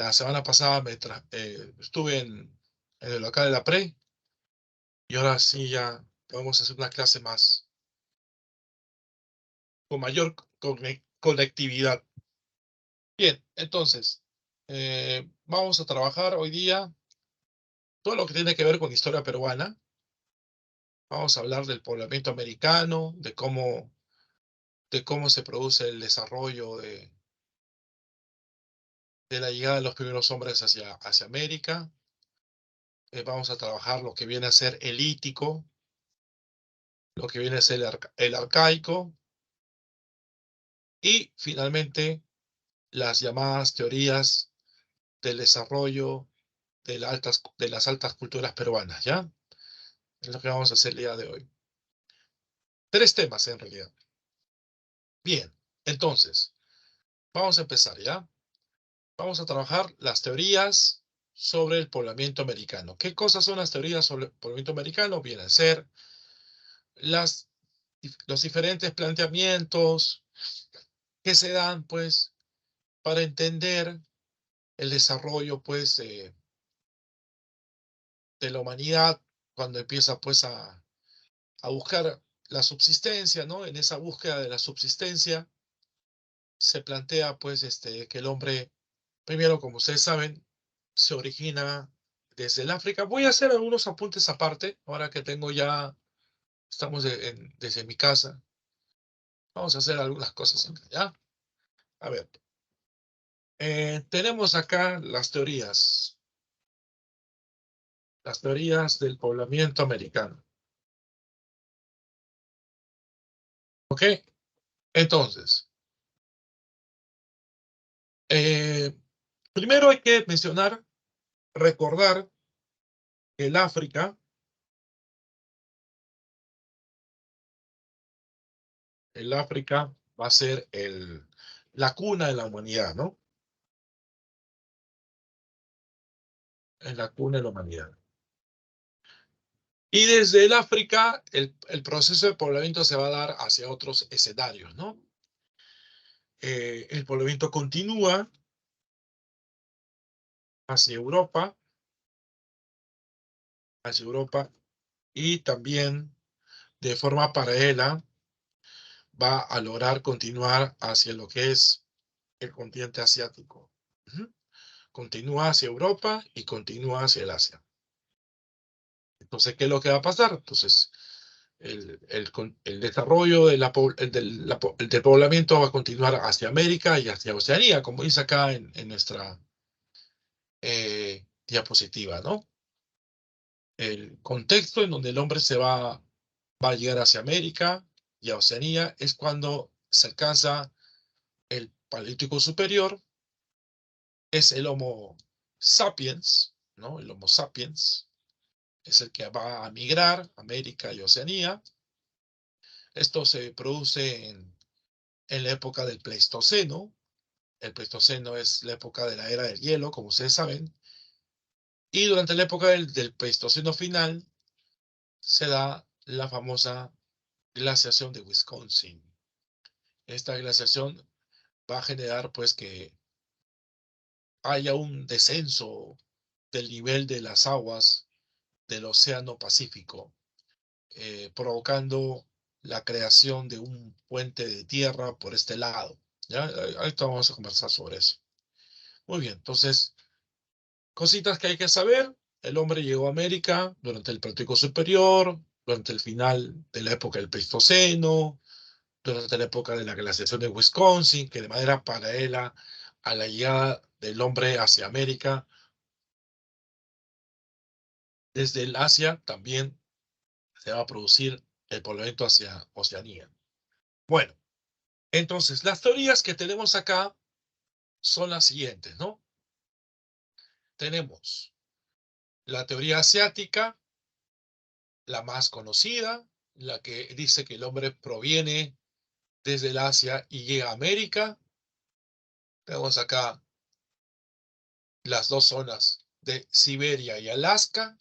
la semana pasada estuve en el local de la Pre, y ahora sí ya podemos hacer una clase más, con mayor conectividad. Bien, entonces, vamos a trabajar hoy día todo lo que tiene que ver con historia peruana. Vamos a hablar del poblamiento americano, de cómo se produce el desarrollo de la llegada de los primeros hombres hacia América. Vamos a trabajar lo que viene a ser el lítico, lo que viene a ser el arcaico, y finalmente las llamadas teorías del desarrollo de las altas culturas peruanas, ¿ya? Es lo que vamos a hacer el día de hoy. 3 temas en realidad. Bien, entonces, vamos a empezar, ¿ya? Vamos a trabajar las teorías sobre el poblamiento americano. ¿Qué cosas son las teorías sobre el poblamiento americano? Vienen a ser los diferentes planteamientos que se dan, pues, para entender el desarrollo, pues, de la humanidad cuando empieza, pues, a buscar la subsistencia, ¿no? En esa búsqueda de la subsistencia se plantea, pues, que el hombre, primero, como ustedes saben, se origina desde el África. Voy a hacer algunos apuntes aparte, ahora que estamos desde mi casa. Vamos a hacer algunas cosas acá, ¿ya? A ver, tenemos acá las teorías del poblamiento americano. ¿Ok? Entonces, eh, primero hay que recordar que el África va a ser la cuna de la humanidad, ¿no? Es la cuna de la humanidad. Y desde el África, el proceso de poblamiento se va a dar hacia otros escenarios, ¿no? El poblamiento continúa hacia Europa, y también de forma paralela va a lograr continuar hacia lo que es el continente asiático. Ujú. Continúa hacia Europa y continúa hacia el Asia. Entonces, ¿qué es lo que va a pasar? Entonces, el desarrollo del poblamiento va a continuar hacia América y hacia Oceanía, como dice acá en nuestra diapositiva, ¿no? El contexto en donde el hombre va a llegar hacia América y a Oceanía es cuando se alcanza el Paleolítico Superior, es el Homo sapiens, ¿no? El Homo sapiens es el que va a migrar a América y Oceanía. Esto se produce en la época del Pleistoceno. El Pleistoceno es la época de la era del hielo, como ustedes saben. Y durante la época del Pleistoceno final se da la famosa glaciación de Wisconsin. Esta glaciación va a generar, pues, que haya un descenso del nivel de las aguas del Océano Pacífico, provocando la creación de un puente de tierra por este lado. ¿Ya? Ahorita vamos a conversar sobre eso. Muy bien, entonces, cositas que hay que saber. El hombre llegó a América durante el Paleolítico Superior, durante el final de la época del Pleistoceno, durante la época de la glaciación de Wisconsin, que de manera paralela a la llegada del hombre hacia América, desde el Asia también se va a producir el poblamiento hacia Oceanía. Bueno, entonces las teorías que tenemos acá son las siguientes, ¿no? Tenemos la teoría asiática, la más conocida, la que dice que el hombre proviene desde el Asia y llega a América. Tenemos acá las dos zonas de Siberia y Alaska,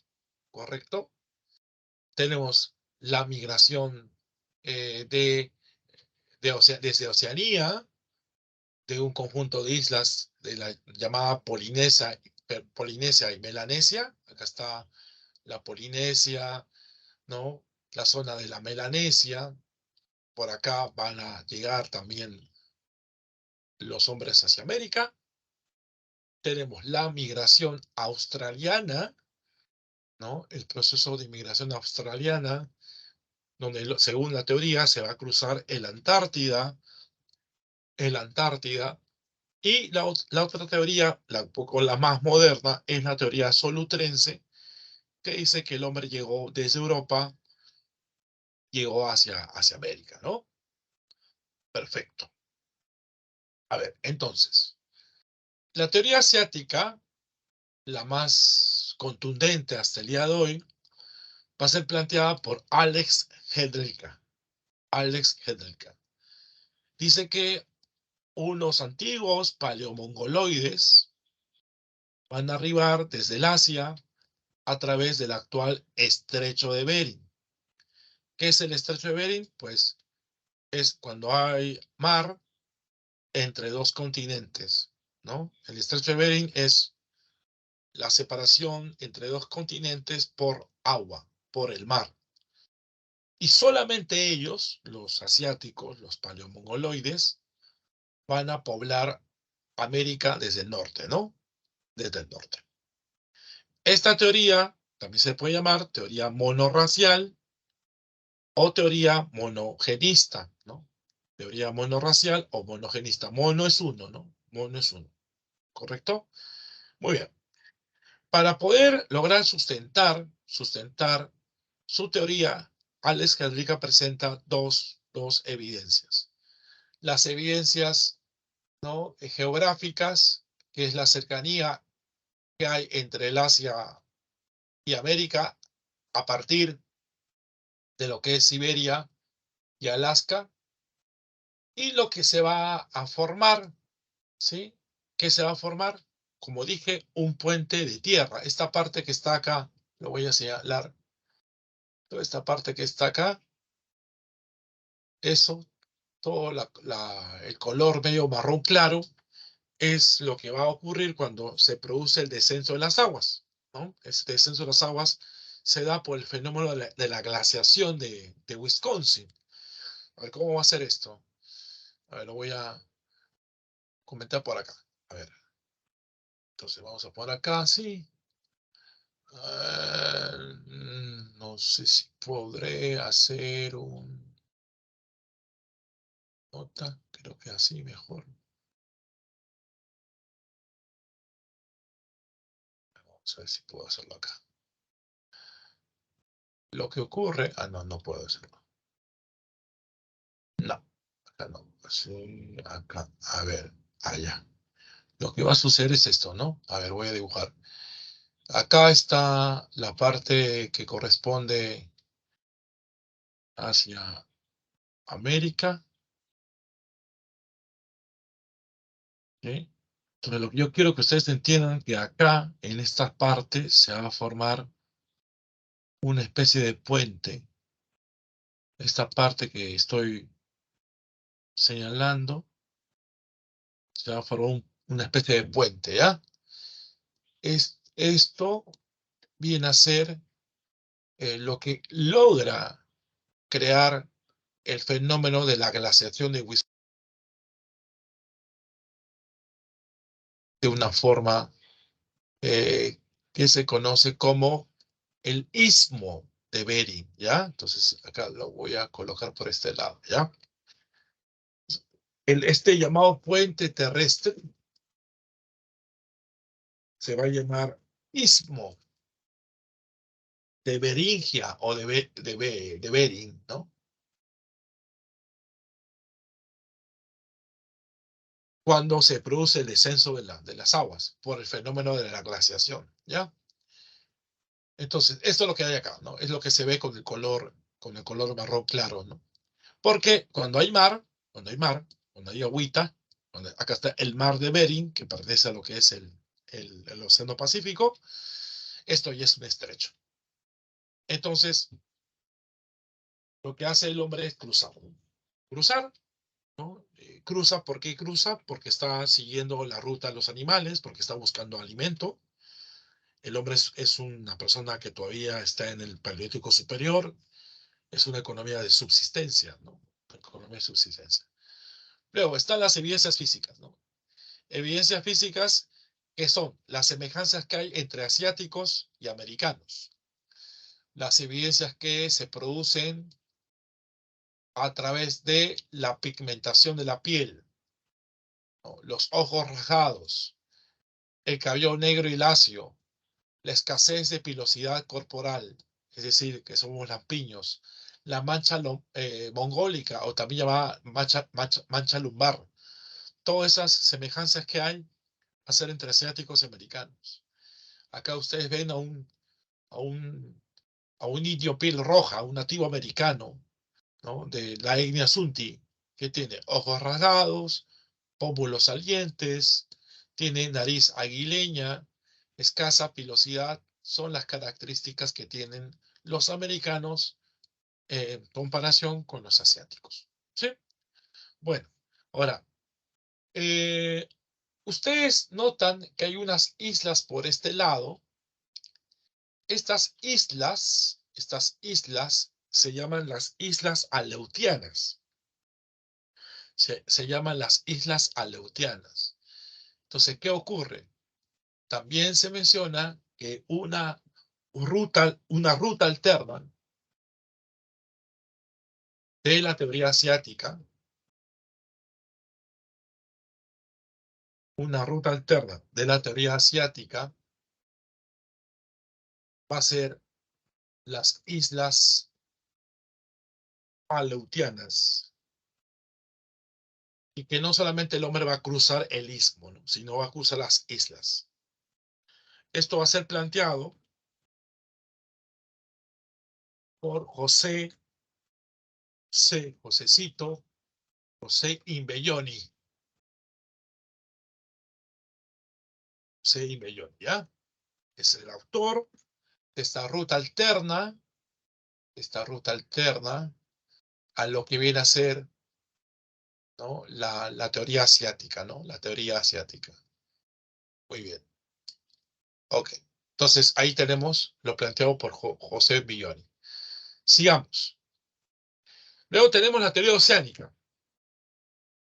¿correcto? Tenemos la migración desde Oceanía, de un conjunto de islas de la llamada Polinesia y Melanesia. Acá está la Polinesia, ¿no? La zona de la Melanesia. Por acá van a llegar también los hombres hacia América. Tenemos la migración australiana, ¿no? El proceso de inmigración australiana, donde según la teoría se va a cruzar el Antártida, y la otra teoría, un poco la más moderna, es la teoría solutrense, que dice que el hombre llegó desde Europa, llegó hacia América, ¿no? Perfecto. A ver, entonces, la teoría asiática, la más contundente hasta el día de hoy, va a ser planteada por Alex Hedelka. Alex Hedelka. Dice que unos antiguos paleomongoloides van a arribar desde el Asia a través del actual estrecho de Bering. ¿Qué es el estrecho de Bering? Pues es cuando hay mar entre dos continentes, ¿no? El estrecho de Bering es la separación entre dos continentes por agua, por el mar. Y solamente ellos, los asiáticos, los paleomongoloides, van a poblar América desde el norte, ¿no? Desde el norte. Esta teoría también se puede llamar teoría monorracial o teoría monogenista, ¿no? Teoría monorracial o monogenista. Mono es uno, ¿no? Mono es uno. ¿Correcto? Muy bien. Para poder lograr sustentar su teoría, Alex Hedelka presenta dos evidencias. Las evidencias, ¿no?, geográficas, que es la cercanía que hay entre el Asia y América a partir de lo que es Siberia y Alaska, y lo que se va a formar, ¿sí? ¿Qué se va a formar? Como dije, un puente de tierra. Esta parte que está acá, lo voy a señalar, toda esta parte que está acá, eso, todo el color medio marrón claro, es lo que va a ocurrir cuando se produce el descenso de las aguas, ¿no? Este descenso de las aguas se da por el fenómeno de la glaciación de Wisconsin. A ver, ¿cómo va a ser esto? A ver, lo voy a comentar por acá. A ver, entonces vamos a poner acá, sí. No sé si podré hacer un nota, creo que así mejor. Vamos a ver si puedo hacerlo acá. Lo que ocurre, no, no puedo hacerlo. No, acá no. Sí, acá, a ver, allá. Lo que va a suceder es esto, ¿no? A ver, voy a dibujar. Acá está la parte que corresponde hacia América, ¿sí? Entonces, lo que yo quiero que ustedes entiendan que acá, en esta parte, se va a formar una especie de puente. Esta parte que estoy señalando, se va a formar una especie de puente, ¿ya? Esto viene a ser lo que logra crear el fenómeno de la glaciación de Wisconsin de una forma que se conoce como el istmo de Bering, ¿ya? Entonces acá lo voy a colocar por este lado, ¿ya? Este llamado puente terrestre se va a llamar istmo de Beringia o de Bering, ¿no? Cuando se produce el descenso de las aguas por el fenómeno de la glaciación, ¿ya? Entonces, esto es lo que hay acá, ¿no? Es lo que se ve con el color marrón claro, ¿no? Porque cuando hay agüita, acá está el mar de Bering, que pertenece a lo que es el Océano Pacífico, esto ya es un estrecho. Entonces, lo que hace el hombre es cruzar. Cruzar ¿no? Cruza, ¿por qué cruza? Porque está siguiendo la ruta de los animales, porque está buscando alimento. El hombre es una persona que todavía está en el paleolítico superior, es una economía de subsistencia, ¿no? Economía de subsistencia. Luego están las evidencias físicas, ¿no? Evidencias físicas que son las semejanzas que hay entre asiáticos y americanos. Las evidencias que se producen a través de la pigmentación de la piel, ¿no? Los ojos rasgados, el cabello negro y lacio, la escasez de pilosidad corporal, es decir, que somos lampiños, la mancha mongólica o también llamada mancha lumbar, todas esas semejanzas que hay a ser entre asiáticos y americanos. Acá ustedes ven a un, a un indio piel roja, un nativo americano, ¿no? De la etnia Sunti, que tiene ojos rasgados, pómulos salientes, tiene nariz aguileña, escasa pilosidad, son las características que tienen los americanos en comparación con los asiáticos. ¿Sí? Bueno, ahora, eh, ustedes notan que hay unas islas por este lado. Estas islas se llaman las Islas Aleutianas. Se llaman las Islas Aleutianas. Entonces, ¿qué ocurre? También se menciona que una ruta alterna de la teoría asiática, una ruta alterna de la teoría asiática va a ser las Islas Aleutianas. Y que no solamente el hombre va a cruzar el istmo, ¿no? Sino va a cruzar las islas. Esto va a ser planteado por José Imbelloni. José Imbelloni, ¿ya? Es el autor de esta ruta alterna a lo que viene a ser, ¿no? La teoría asiática, ¿no? La teoría asiática. Muy bien. Ok. Entonces, ahí tenemos lo planteado por José Imbelloni. Sigamos. Luego tenemos la teoría oceánica.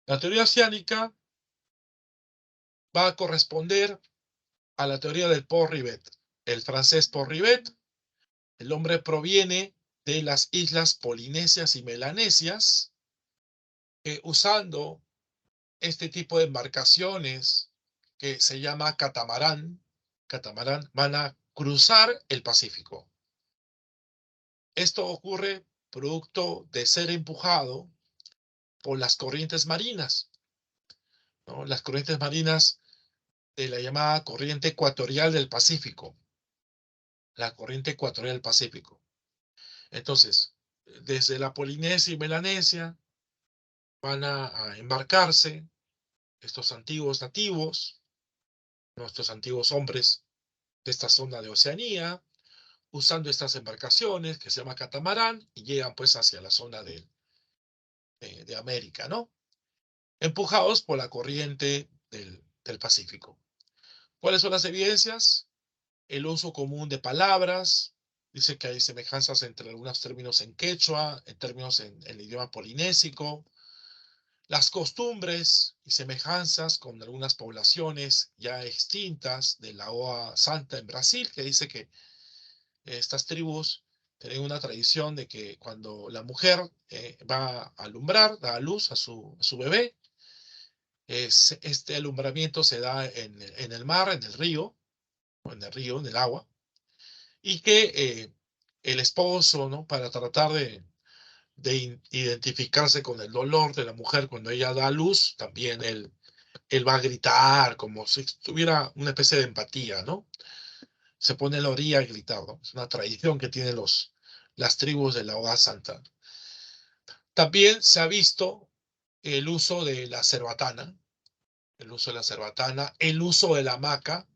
La teoría oceánica va a corresponder a la teoría del Paul Rivet. El francés Paul Rivet, el hombre proviene de las islas polinesias y melanesias, que usando este tipo de embarcaciones que se llama catamarán, van a cruzar el Pacífico. Esto ocurre producto de ser empujado por las corrientes marinas, ¿no? Las corrientes marinas de la llamada corriente ecuatorial del Pacífico. La corriente ecuatorial del Pacífico. Entonces, desde la Polinesia y Melanesia van a embarcarse estos antiguos nativos, nuestros antiguos hombres de esta zona de Oceanía, usando estas embarcaciones que se llama catamarán y llegan pues hacia la zona de América, ¿no? Empujados por la corriente del Pacífico. ¿Cuáles son las evidencias? El uso común de palabras. Dice que hay semejanzas entre algunos términos en quechua, en términos en el idioma polinésico. Las costumbres y semejanzas con algunas poblaciones ya extintas de la Oa Santa en Brasil, que dice que estas tribus tienen una tradición de que cuando la mujer va a alumbrar, da a luz a su bebé, este alumbramiento se da en el mar, en el río, en el agua, y que el esposo, ¿no? Para tratar de identificarse con el dolor de la mujer cuando ella da a luz, también él va a gritar como si tuviera una especie de empatía, ¿no? Se pone en la orilla a gritar, ¿no? Es una tradición que tienen las tribus de la Hoja Santa. También se ha visto el uso de la cerbatana, el uso de la hamaca,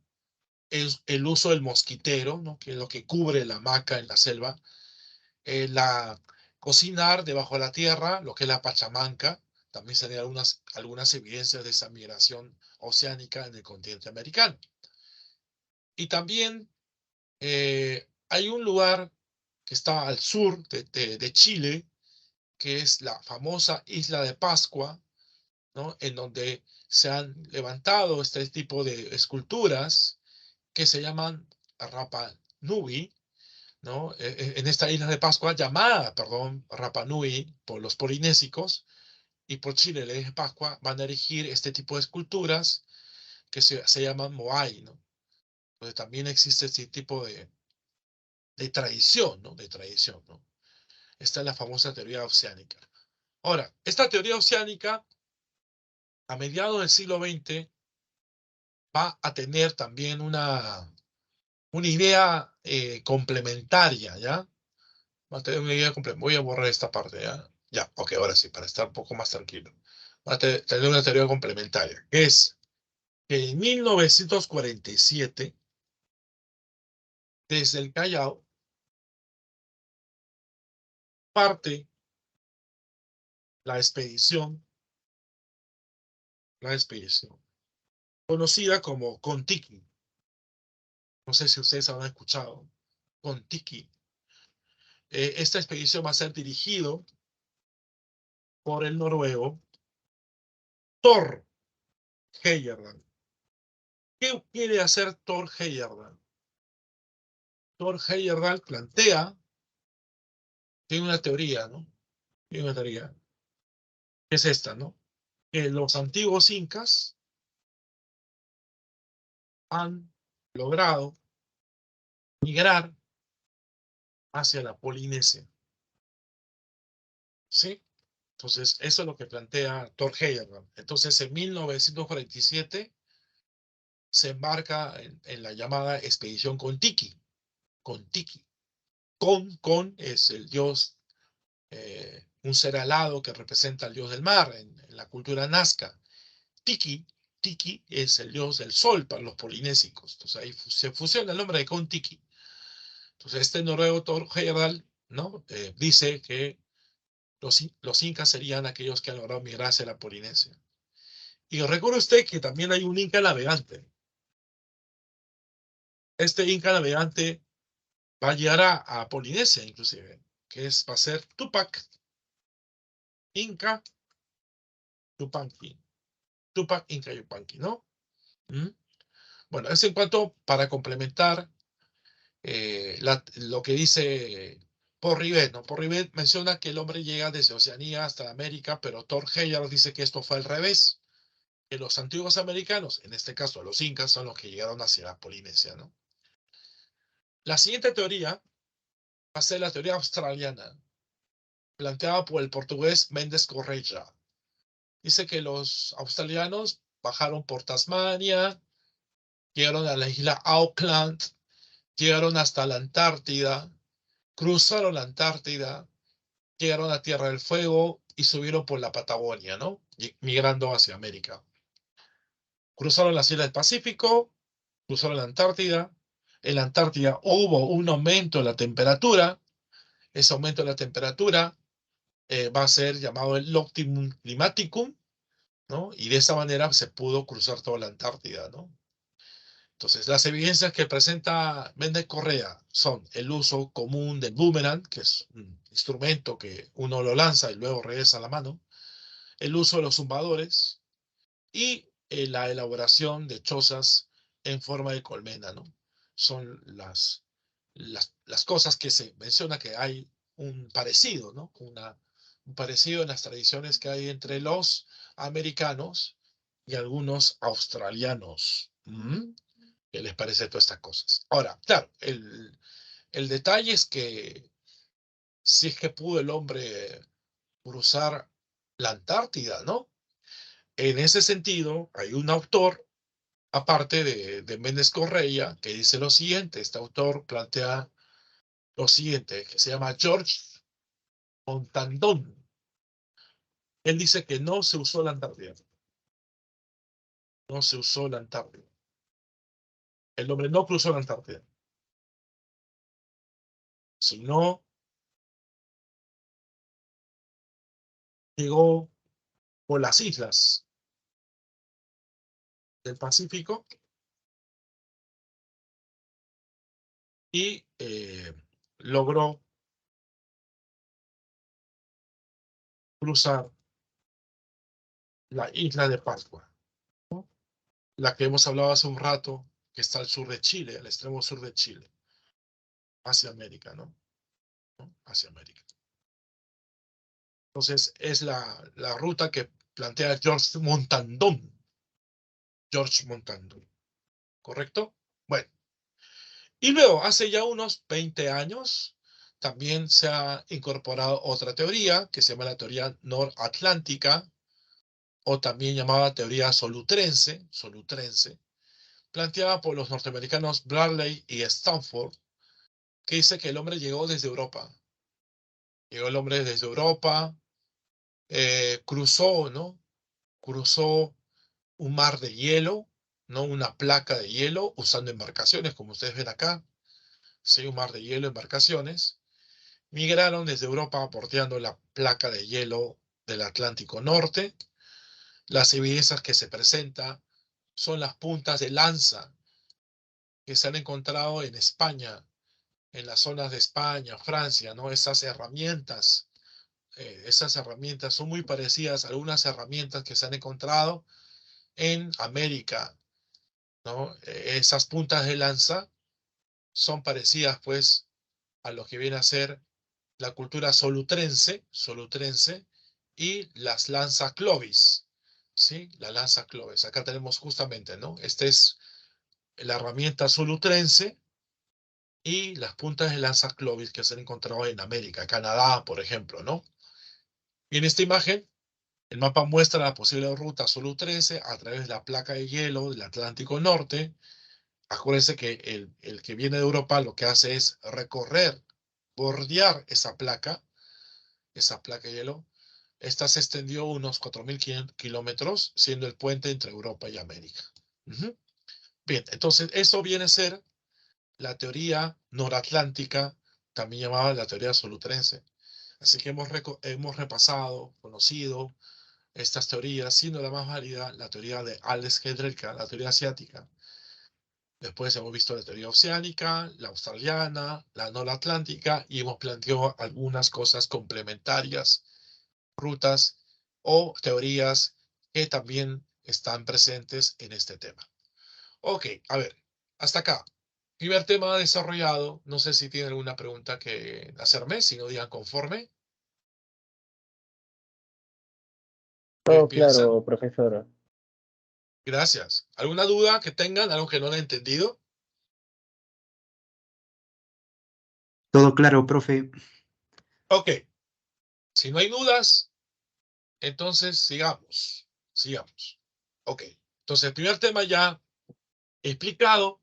el uso del mosquitero, ¿no? Que es lo que cubre la hamaca en la selva, cocinar debajo de la tierra, lo que es la pachamanca, también se han algunas evidencias de esa migración oceánica en el continente americano. Y también hay un lugar que está al sur de Chile, que es la famosa Isla de Pascua, ¿no? En donde se han levantado este tipo de esculturas que se llaman Rapa Nui, ¿no? En esta Isla de Pascua, llamada, perdón, Rapa Nui por los polinésicos, y por Chile, la Isla de Pascua, van a erigir este tipo de esculturas que se llaman Moai, ¿no? Entonces también existe este tipo de tradición, ¿no? De tradición, ¿no? Esta es la famosa teoría oceánica. Ahora, esta teoría oceánica, a mediados del siglo XX, va a tener también una idea complementaria, ¿ya? Va a tener una idea complementaria. Voy a borrar esta parte, ¿ya? Ya, ok, ahora sí, para estar un poco más tranquilo. Va a tener una teoría complementaria, que es que en 1947, desde el Callao, parte la expedición, conocida como Kon-Tiki. No sé si ustedes habrán escuchado. Kon-Tiki. Esta expedición va a ser dirigido por el noruego Thor Heyerdahl. ¿Qué quiere hacer Thor Heyerdahl? Thor Heyerdahl tiene una teoría, ¿no? Tiene una teoría, que es esta, ¿no? Que los antiguos incas han logrado migrar hacia la Polinesia, ¿sí? Entonces, eso es lo que plantea Thor Heyerdahl. Entonces, en 1947 se embarca en la llamada expedición Kon-Tiki. Kon-Tiki. Kon es el dios, un ser alado que representa al dios del mar en la cultura nazca. Tiki, Tiki es el dios del sol para los polinésicos. Entonces ahí se fusiona el nombre de Kon-Tiki. Entonces este noruego Thor Heyerdahl, ¿no? Dice que los incas serían aquellos que han logrado migrar hacia la Polinesia. Y recuerde usted que también hay un inca navegante. Este inca navegante va a llegar a Polinesia, inclusive, va a ser Tupac Inca Yupanqui. Tupac Inca Yupanqui, ¿no? ¿Mm? Bueno, es en cuanto para complementar lo que dice Paul Rivet, ¿no? Paul Rivet menciona que el hombre llega desde Oceanía hasta América, pero Thor Heyerdahl dice que esto fue al revés, que los antiguos americanos, en este caso los incas, son los que llegaron hacia la Polinesia, ¿no? La siguiente teoría va a ser la teoría australiana, planteada por el portugués Mendes Correia. Dice que los australianos bajaron por Tasmania, llegaron a la isla Auckland, llegaron hasta la Antártida, cruzaron la Antártida, llegaron a Tierra del Fuego y subieron por la Patagonia, ¿no? Migrando hacia América. Cruzaron las islas del Pacífico, cruzaron la Antártida. En la Antártida hubo un aumento de la temperatura. Ese aumento de la temperatura va a ser llamado el Optimum Climaticum, ¿no? Y de esa manera se pudo cruzar toda la Antártida, ¿no? Entonces, las evidencias que presenta Méndez Correa son el uso común del boomerang, que es un instrumento que uno lo lanza y luego regresa a la mano, el uso de los zumbadores y la elaboración de chozas en forma de colmena, ¿no? Son las cosas que se menciona que hay un parecido, ¿no? Un parecido en las tradiciones que hay entre los americanos y algunos australianos. ¿Qué les parece todas estas cosas? Ahora, claro, el detalle es que si es que pudo el hombre cruzar la Antártida, ¿no? En ese sentido, hay un autor, aparte de Méndez Correia, que dice lo siguiente. Este autor plantea lo siguiente, que se llama George Montandon. Él dice que no se usó la Antártida. No se usó la Antártida. El hombre no cruzó la Antártida, sino llegó por las islas del Pacífico y logró cruzar la isla de Pascua, ¿no? La que hemos hablado hace un rato, que está al sur de Chile, al extremo sur de Chile, hacia América, ¿no? Hacia América. Entonces, es la ruta que plantea George Montandon. George Montandon, ¿correcto? Bueno, y luego, hace ya unos 20 años, también se ha incorporado otra teoría que se llama la teoría noratlántica, o también llamada teoría solutrense, planteada por los norteamericanos Bradley y Stanford, que dice que el hombre llegó desde Europa. Llegó el hombre desde Europa, cruzó, ¿no? Cruzó un mar de hielo, ¿no? Una placa de hielo, usando embarcaciones, como ustedes ven acá. Sí, un mar de hielo, embarcaciones. Migraron desde Europa bordeando la placa de hielo del Atlántico Norte. Las evidencias que se presentan son las puntas de lanza que se han encontrado en España, en las zonas de España, Francia, ¿no? Esas herramientas son muy parecidas a algunas herramientas que se han encontrado en América, ¿no? Esas puntas de lanza son parecidas, pues, a lo que viene a ser la cultura solutrense y las lanza clovis, ¿sí? La lanza clovis. Acá tenemos justamente, ¿no? Esta es la herramienta solutrense y las puntas de lanza clovis que se han encontrado en América, Canadá, por ejemplo, ¿no? Y en esta imagen, el mapa muestra la posible ruta solutrense a través de la placa de hielo del Atlántico Norte. Acuérdense que el que viene de Europa lo que hace es recorrer, bordear esa placa de hielo. Esta se extendió unos 4.500 kilómetros, siendo el puente entre Europa y América. Bien, entonces eso viene a ser la teoría noratlántica, también llamada la teoría solutrense. Así que hemos repasado, conocido estas teorías, siendo la más válida la teoría de Alex Heidricka, la teoría asiática. Después hemos visto la teoría oceánica, la australiana, la noratlántica, y hemos planteado algunas cosas complementarias, rutas o teorías que también están presentes en este tema. Ok, a ver, hasta acá. Primer tema desarrollado. No sé si tienen alguna pregunta que hacerme, si no digan conforme. ¿Qué Todo piensan? claro, profesor. Gracias. ¿Alguna duda que tengan? ¿Algo que no han entendido? Todo claro, profe. Ok, si no hay dudas, entonces sigamos. Sigamos. Ok, entonces el primer tema ya explicado.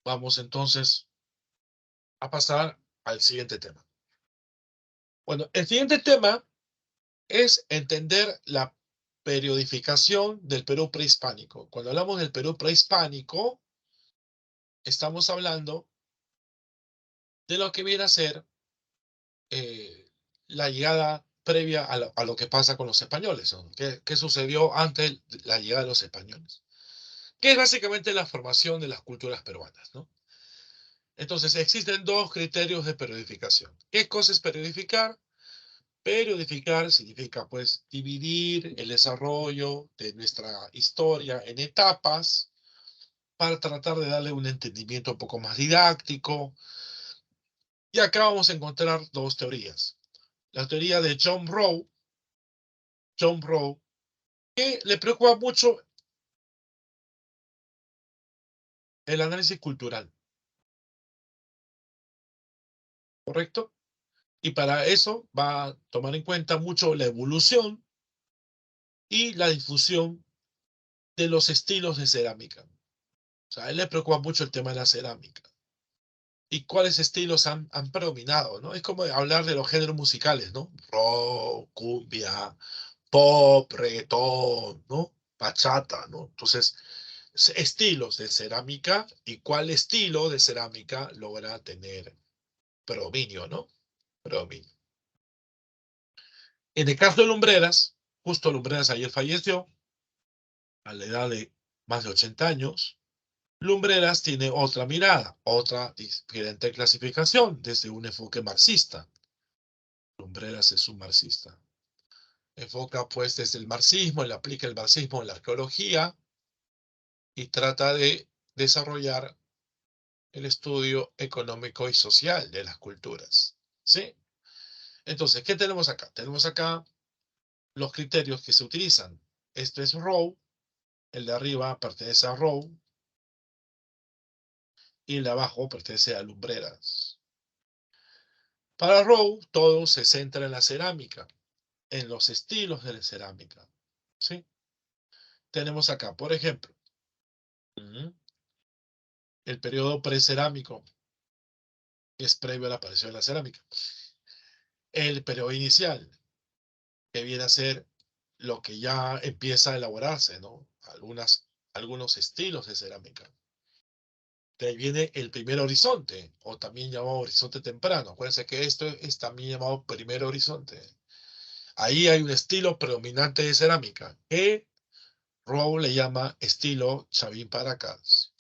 Vamos entonces a pasar al siguiente tema. Bueno, el siguiente tema es entender la periodificación del Perú prehispánico. Cuando hablamos del Perú prehispánico, estamos hablando de lo que viene a ser la llegada previa a lo que pasa con los españoles, ¿no? ¿Qué sucedió antes de la llegada de los españoles? Que es básicamente la formación de las culturas peruanas, ¿no? Entonces, existen dos criterios de periodificación. ¿Qué cosa es periodificar? Periodificar significa, pues, dividir el desarrollo de nuestra historia en etapas para tratar de darle un entendimiento un poco más didáctico. Y acá vamos a encontrar dos teorías. La teoría de John Rowe, que le preocupa mucho el análisis cultural, ¿correcto? Y para eso va a tomar en cuenta mucho la evolución y la difusión de los estilos de cerámica. O sea, a él le preocupa mucho el tema de la cerámica. Y cuáles estilos han predominado, ¿no? Es como hablar de los géneros musicales, ¿no? Rock, cumbia, pop, reggaetón, ¿no? Bachata, ¿no? Entonces, estilos de cerámica y cuál estilo de cerámica logra tener predominio, ¿no? Predominio. En el caso de lumbreras, Justo Lumbreras ayer falleció a la edad de más de 80 años. Lumbreras tiene otra mirada, otra diferente clasificación desde un enfoque marxista. Lumbreras es un marxista. Enfoca pues desde el marxismo, él aplica el marxismo en la arqueología y trata de desarrollar el estudio económico y social de las culturas. ¿Sí? Entonces, ¿qué tenemos acá? Tenemos acá los criterios que se utilizan. Este es Rowe, el de arriba pertenece a Rowe y el de abajo pertenece a Lumbreras. Para Rowe, todo se centra en la cerámica, en los estilos de la cerámica. ¿Sí? Tenemos acá, por ejemplo, el periodo precerámico, que es previo a la aparición de la cerámica. El periodo inicial, que viene a ser lo que ya empieza a elaborarse, ¿no? Algunos estilos de cerámica. De ahí viene el primer horizonte, o también llamado horizonte temprano. Acuérdense que esto es también llamado primer horizonte. Ahí hay un estilo predominante de cerámica, que Rowe le llama estilo Chavín Paracas.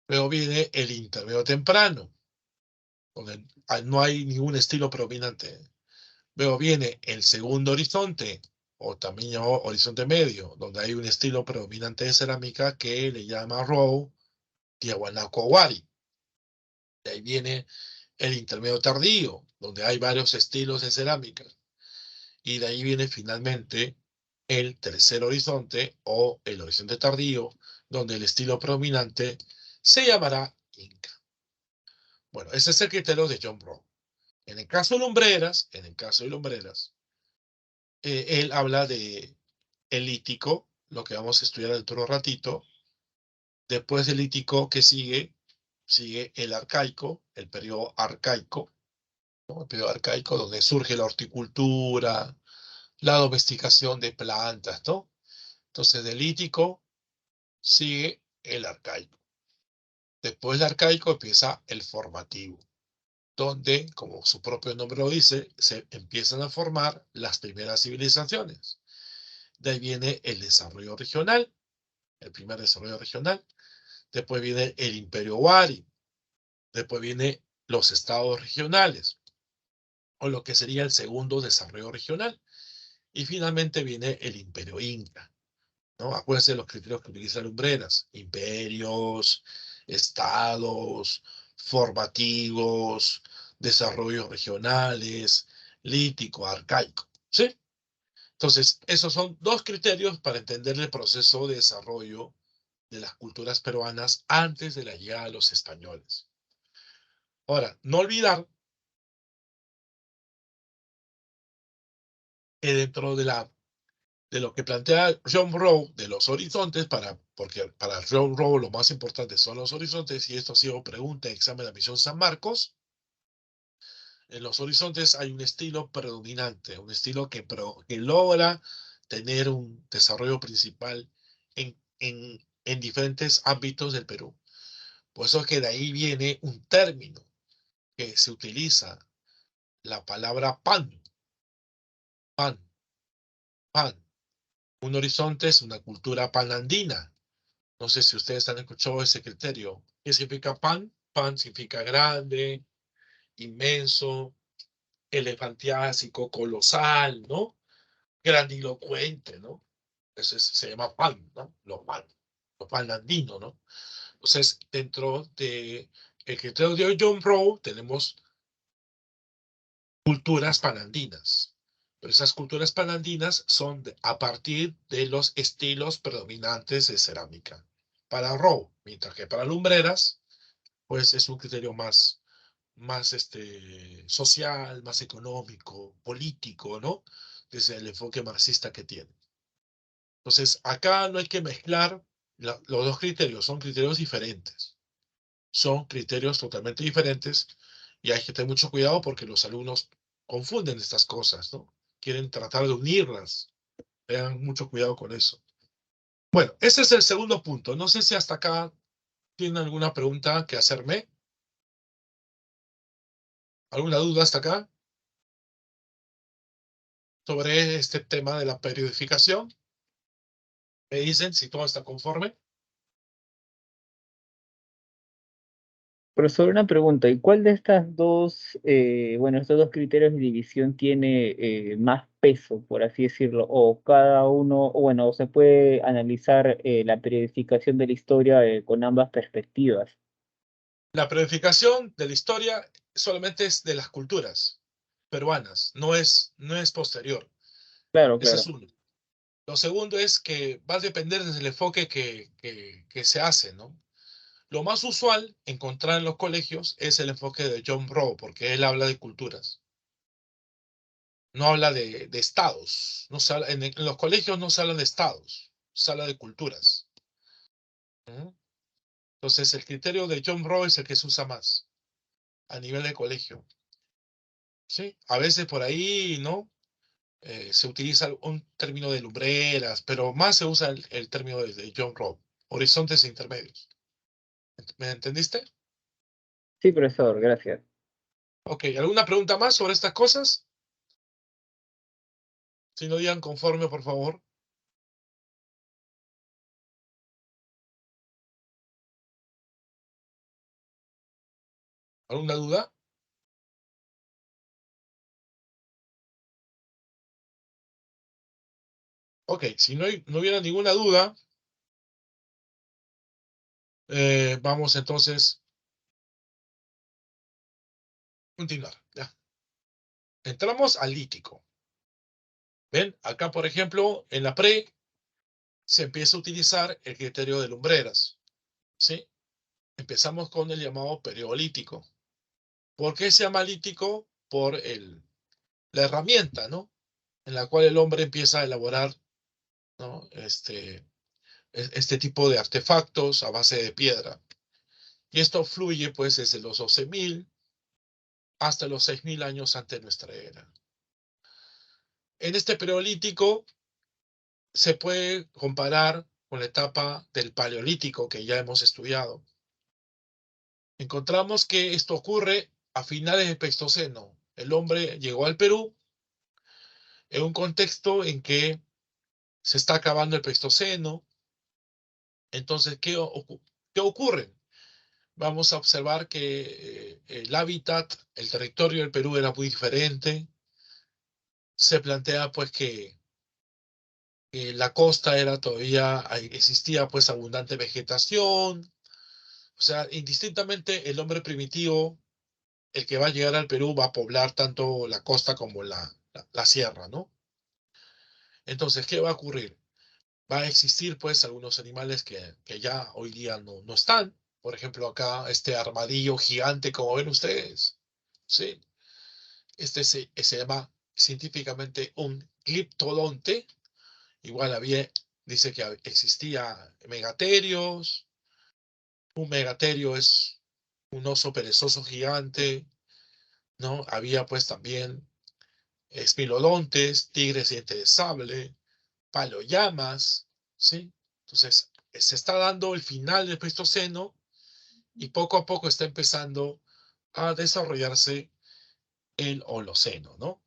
Luego viene el intermedio temprano, donde no hay ningún estilo predominante. Luego viene el segundo horizonte, o también llamado horizonte medio, donde hay un estilo predominante de cerámica que le llama Rowe Tiahuanaco Wari. De ahí viene el intermedio tardío, donde hay varios estilos de cerámica. Y de ahí viene finalmente el tercer horizonte o el horizonte tardío, donde el estilo predominante se llamará Inca. Bueno, ese es el criterio de John Rowe. En el caso de Lumbreras, él habla de el lítico, lo que vamos a estudiar dentro de un ratito. Después del lítico que sigue el arcaico, el periodo arcaico, ¿no? El periodo arcaico donde surge la horticultura, la domesticación de plantas, ¿no? Entonces, del lítico sigue el arcaico. Después del arcaico empieza el formativo, donde, como su propio nombre lo dice, se empiezan a formar las primeras civilizaciones. De ahí viene el desarrollo regional, el primer desarrollo regional. Después viene el imperio Wari. Después viene los estados regionales, o lo que sería el segundo desarrollo regional. Y finalmente viene el imperio Inca, ¿no? Acuérdense de los criterios que utiliza Lumbreras: imperios, estados, formativos, desarrollos regionales, lítico, arcaico, ¿sí? Entonces, esos son dos criterios para entender el proceso de desarrollo de las culturas peruanas antes de la llegada de los españoles. Ahora, no olvidar que dentro de lo que plantea John Rowe de los horizontes, porque para John Rowe lo más importante son los horizontes, y esto ha sido pregunta en examen de admisión San Marcos. En los horizontes hay un estilo predominante, un estilo que logra tener un desarrollo principal en diferentes ámbitos del Perú. Por eso es que de ahí viene un término que se utiliza, la palabra pan, pan, pan. Un horizonte es una cultura panandina. No sé si ustedes han escuchado ese criterio. ¿Qué significa pan? Pan significa grande, inmenso, elefantiásico, colosal, ¿no? Grandilocuente, ¿no? Eso se llama pan, ¿no? Lo panandino, ¿no? Entonces, dentro de el criterio de John Rowe tenemos culturas panandinas. Pero esas culturas panandinas son a partir de los estilos predominantes de cerámica para Rowe, mientras que para Lumbreras, pues es un criterio más social, más económico, político, ¿no? Desde el enfoque marxista que tiene. Entonces, acá no hay que mezclar los dos criterios, son criterios diferentes. Son criterios totalmente diferentes y hay que tener mucho cuidado porque los alumnos confunden estas cosas, ¿no? Quieren tratar de unirlas. Tengan mucho cuidado con eso. Bueno, ese es el segundo punto. No sé si hasta acá tienen alguna pregunta que hacerme. ¿Alguna duda hasta acá? sobre este tema de la periodificación. Me dicen si todo está conforme. Profesor, una pregunta, ¿y cuál de estas dos, bueno, estos dos criterios de división tiene más peso, por así decirlo? O cada uno, o bueno, se puede analizar la periodificación de la historia con ambas perspectivas. La periodificación de la historia solamente es de las culturas peruanas, no es posterior. Claro, Ese es claro. uno. Lo segundo es que va a depender del enfoque que se hace, ¿no? Lo más usual encontrar en los colegios es el enfoque de John Brown, porque él habla de culturas, no habla de estados. No se habla, en los colegios no se habla de estados, se habla de culturas. ¿No? Entonces, el criterio de John Brown es el que se usa más a nivel de colegio. ¿Sí? A veces por ahí, ¿no? Se utiliza un término de lumbreras, pero más se usa el término de John Brown, horizontes intermedios. ¿Me entendiste? Sí, profesor, gracias. Ok, ¿alguna pregunta más sobre estas cosas? Si no digan conforme, por favor. ¿Alguna duda? Ok, si no hubiera ninguna duda, vamos entonces a continuar. Ya. Entramos al lítico. ¿Ven? Acá, por ejemplo, en la pre se empieza a utilizar el criterio de lumbreras. ¿Sí? Empezamos con el llamado periolítico. ¿Por qué se llama lítico? Por la herramienta, ¿no? En la cual el hombre empieza a elaborar, ¿no? Este tipo de artefactos a base de piedra. Y esto fluye pues desde los 12.000 hasta los 6.000 años antes de nuestra era. En este periolítico se puede comparar con la etapa del paleolítico que ya hemos estudiado. Encontramos que esto ocurre a finales del Pleistoceno. El hombre llegó al Perú en un contexto en que se está acabando el Pleistoceno. Entonces, ¿qué ocurre? Vamos a observar que el hábitat, el territorio del Perú era muy diferente. Se plantea pues que la costa era todavía, existía pues abundante vegetación. O sea, indistintamente el hombre primitivo, el que va a llegar al Perú, va a poblar tanto la costa como la sierra, ¿no? Entonces, ¿qué va a ocurrir? Va a existir pues algunos animales que ya hoy día no están. Por ejemplo, acá este armadillo gigante, como ven ustedes, ¿sí? Se llama científicamente un gliptodonte. Igual dice que existía megaterios. Un megaterio es un oso perezoso gigante, ¿no? Había pues también espilodontes, tigres dientes de sable, paloyamas, ¿sí? Entonces, se está dando el final del Pleistoceno y poco a poco está empezando a desarrollarse el Holoceno, ¿no?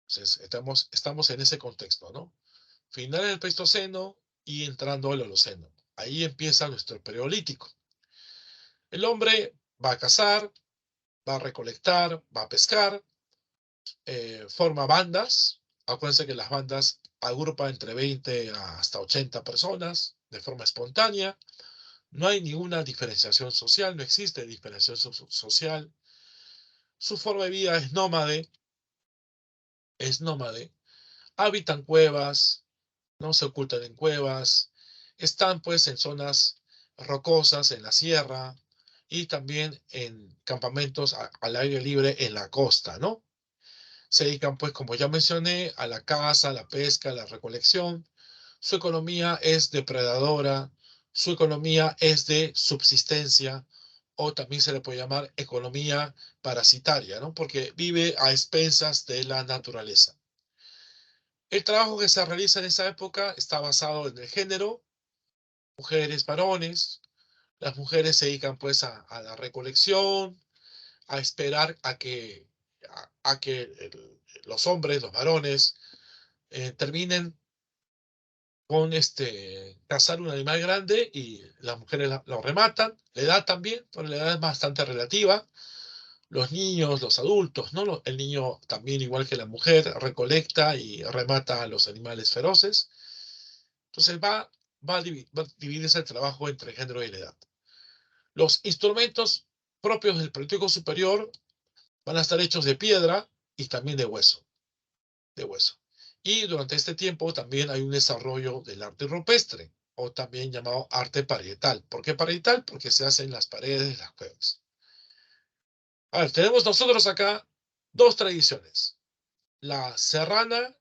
Entonces, estamos en ese contexto, ¿no? Final del Pleistoceno y entrando al Holoceno. Ahí empieza nuestro Paleolítico. El hombre va a cazar, va a recolectar, va a pescar, forma bandas. Acuérdense que las bandas agrupan entre 20 hasta 80 personas de forma espontánea. No hay ninguna diferenciación social, no existe diferenciación social. Su forma de vida es nómade. Habitan cuevas, no se ocultan en cuevas, están pues en zonas rocosas en la sierra y también en campamentos al aire libre en la costa, ¿no? Se dedican pues, como ya mencioné, a la caza, la pesca, la recolección. Su economía es depredadora, su economía es de subsistencia o también se le puede llamar economía parasitaria, ¿no? Porque vive a expensas de la naturaleza. El trabajo que se realiza en esa época está basado en el género, mujeres, varones. Las mujeres se dedican pues a la recolección, a esperar a que los hombres, los varones, terminen con cazar un animal grande y las mujeres lo rematan. La edad también, pero la edad es bastante relativa. Los niños, los adultos, ¿no? El niño también, igual que la mujer, recolecta y remata a los animales feroces. Entonces va a dividirse el trabajo entre género y la edad. Los instrumentos propios del Paleolítico Superior van a estar hechos de piedra y también de hueso. Y durante este tiempo también hay un desarrollo del arte rupestre, o también llamado arte parietal. ¿Por qué parietal? Porque se hace en las paredes de las cuevas. A ver, tenemos nosotros acá dos tradiciones, la serrana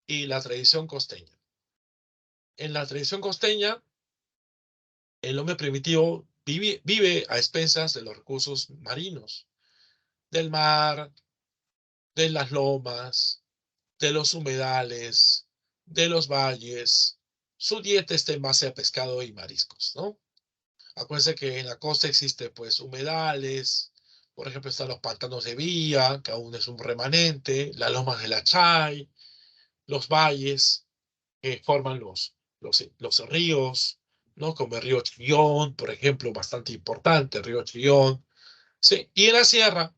y la tradición costeña. En la tradición costeña, el hombre primitivo vive a expensas de los recursos marinos, del mar, de las lomas, de los humedales, de los valles. Su dieta está en base a pescado y mariscos, ¿no? Acuérdense que en la costa existe, pues, humedales, por ejemplo, están los pantanos de Vía, que aún es un remanente, las lomas de la Chay, los valles que forman los ríos, ¿no? Como el río Chillón, por ejemplo, bastante importante, el río Chillón. Sí, y en la sierra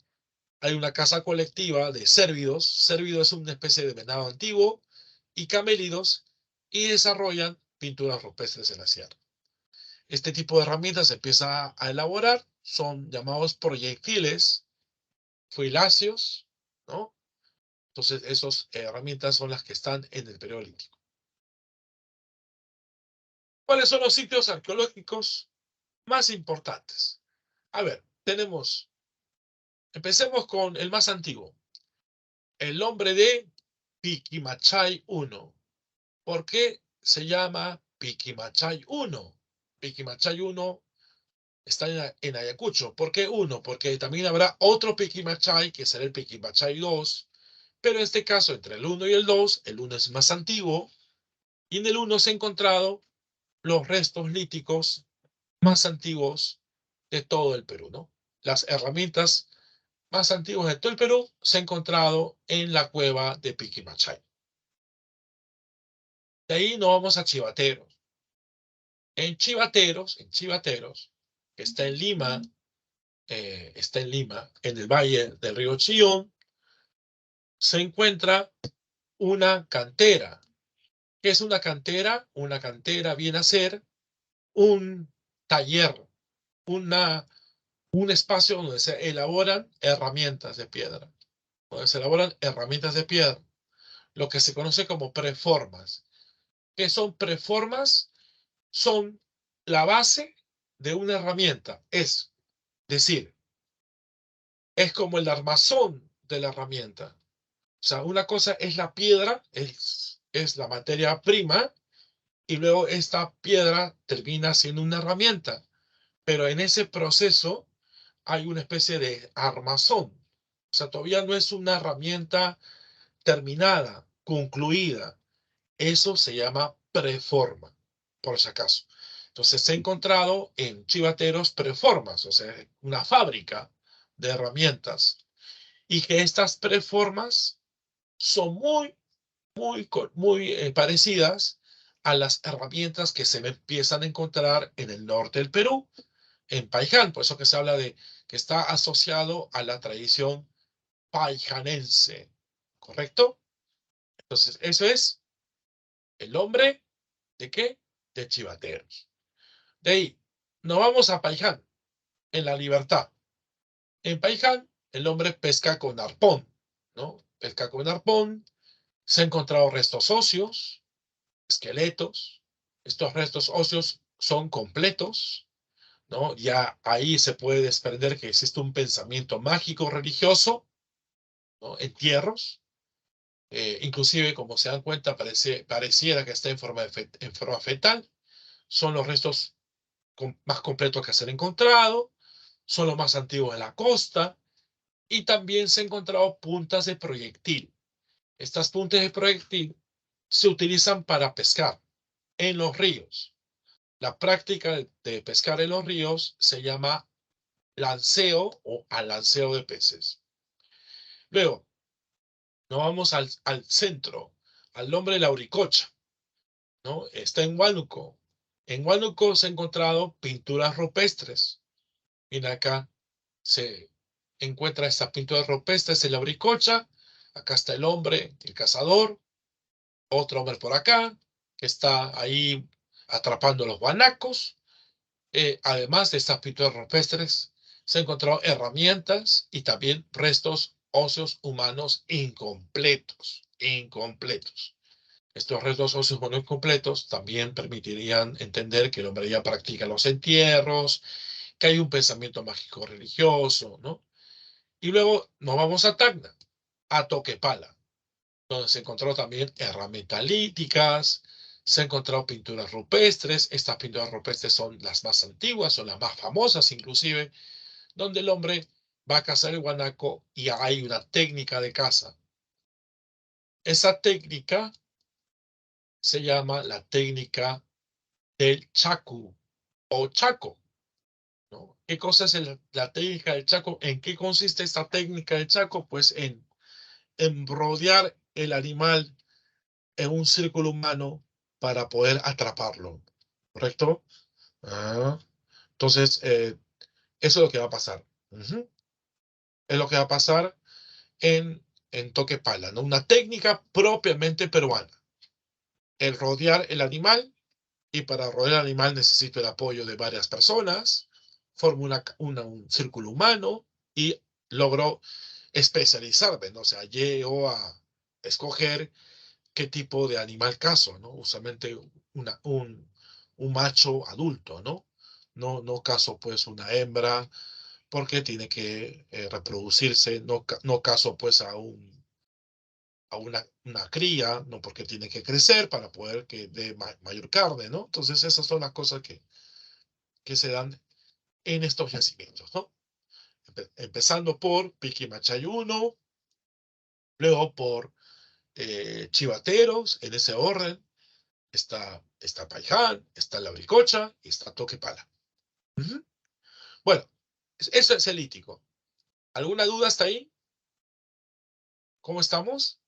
hay una casa colectiva de cérvidos. Cérvidos es una especie de venado antiguo y camélidos, y desarrollan pinturas rupestres en la sierra. Este tipo de herramientas se empieza a elaborar, son llamados proyectiles filáceos, ¿no? Entonces, esas herramientas son las que están en el periodo lítico. ¿Cuáles son los sitios arqueológicos más importantes? A ver, empecemos con el más antiguo, el nombre de Piquimachay I. ¿Por qué se llama Piquimachay I? Piquimachay I está en Ayacucho. ¿Por qué uno? Porque también habrá otro Piquimachay, que será el Piquimachay II, pero en este caso, entre el 1 y el 2, el 1 es más antiguo, y en el 1 se han encontrado los restos líticos más antiguos de todo el Perú, ¿no? Las herramientas más antiguas de todo el Perú se han encontrado en la cueva de Piquimachay. De ahí nos vamos a Chivateros. En Chivateros, que está en Lima, en el valle del río Chillón, se encuentra una cantera. ¿Qué es una cantera? Una cantera viene a ser un taller, un espacio donde se elaboran herramientas de piedra. Lo que se conoce como preformas. ¿Qué son preformas? Son la base de una herramienta. Es decir, es como el armazón de la herramienta. O sea, una cosa es la piedra, es la materia prima, y luego esta piedra termina siendo una herramienta. Pero en ese proceso hay una especie de armazón. O sea, todavía no es una herramienta terminada, concluida. Eso se llama preforma, por si acaso. Entonces se ha encontrado en Chivateros preformas, o sea, una fábrica de herramientas. Y que estas preformas son muy parecidas a las herramientas que se empiezan a encontrar en el norte del Perú, en Paiján. Por eso que se habla de que está asociado a la tradición paijanense, ¿correcto? Entonces, eso es el nombre de qué? De Chivateros. De ahí, nos vamos a Paiján, en La Libertad. En Paiján, el hombre pesca con arpón, ¿no? Pesca con arpón. Se han encontrado restos óseos, esqueletos. Estos restos óseos son completos, ¿no? Ya ahí se puede desprender que existe un pensamiento mágico religioso, ¿no? Entierros. Inclusive, como se dan cuenta, pareciera que está en forma fetal. Son los restos más completos que se han encontrado, son los más antiguos de la costa, y también se han encontrado puntas de proyectil. Estas puntas de proyectil se utilizan para pescar en los ríos. La práctica de pescar en los ríos se llama lanceo o alanceo de peces. Luego, nos vamos al centro, al nombre de Lauricocha, ¿no? Está en Huánuco. En Huánuco se han encontrado pinturas rupestres. Mira acá se encuentra esta pintura rupestre, es el Lauricocha. Acá está el hombre, el cazador. Otro hombre por acá, que está ahí atrapando los guanacos. Además de estas pinturas rupestres, se han encontrado herramientas y también restos óseos humanos incompletos. Estos restos óseos humanos incompletos también permitirían entender que el hombre ya practica los entierros, que hay un pensamiento mágico religioso, ¿no? Y luego nos vamos a Tacna, a Toquepala, donde se encontró también herramientas líticas, se han encontrado pinturas rupestres. Estas pinturas rupestres son las más antiguas, son las más famosas inclusive, donde el hombre va a cazar el guanaco y hay una técnica de caza. Esa técnica se llama la técnica del chacu o chaco, ¿no? ¿Qué cosa es la técnica del chaco? ¿En qué consiste esta técnica del chaco? Pues en rodear el animal en un círculo humano para poder atraparlo, ¿correcto? Ah, entonces, eso es lo que va a pasar. Es lo que va a pasar en Toquepala, ¿no? Una técnica propiamente peruana. El rodear el animal, y para rodear el animal necesito el apoyo de varias personas, formo un círculo humano y logro especializarme, ¿no? O sea, llego a escoger qué tipo de animal caso, ¿no? Usualmente un macho adulto, ¿no? No caso pues una hembra porque tiene que reproducirse, no caso pues a una cría, no porque tiene que crecer para poder que dé mayor carne, ¿no? Entonces esas son las cosas que se dan en estos yacimientos, ¿no? Empezando por Piquimachay 1, luego por Chivateros, en ese orden, está Paiján, está Lauricocha y está Toquepala. Bueno, eso es el lítico. ¿Alguna duda hasta ahí? ¿Cómo estamos?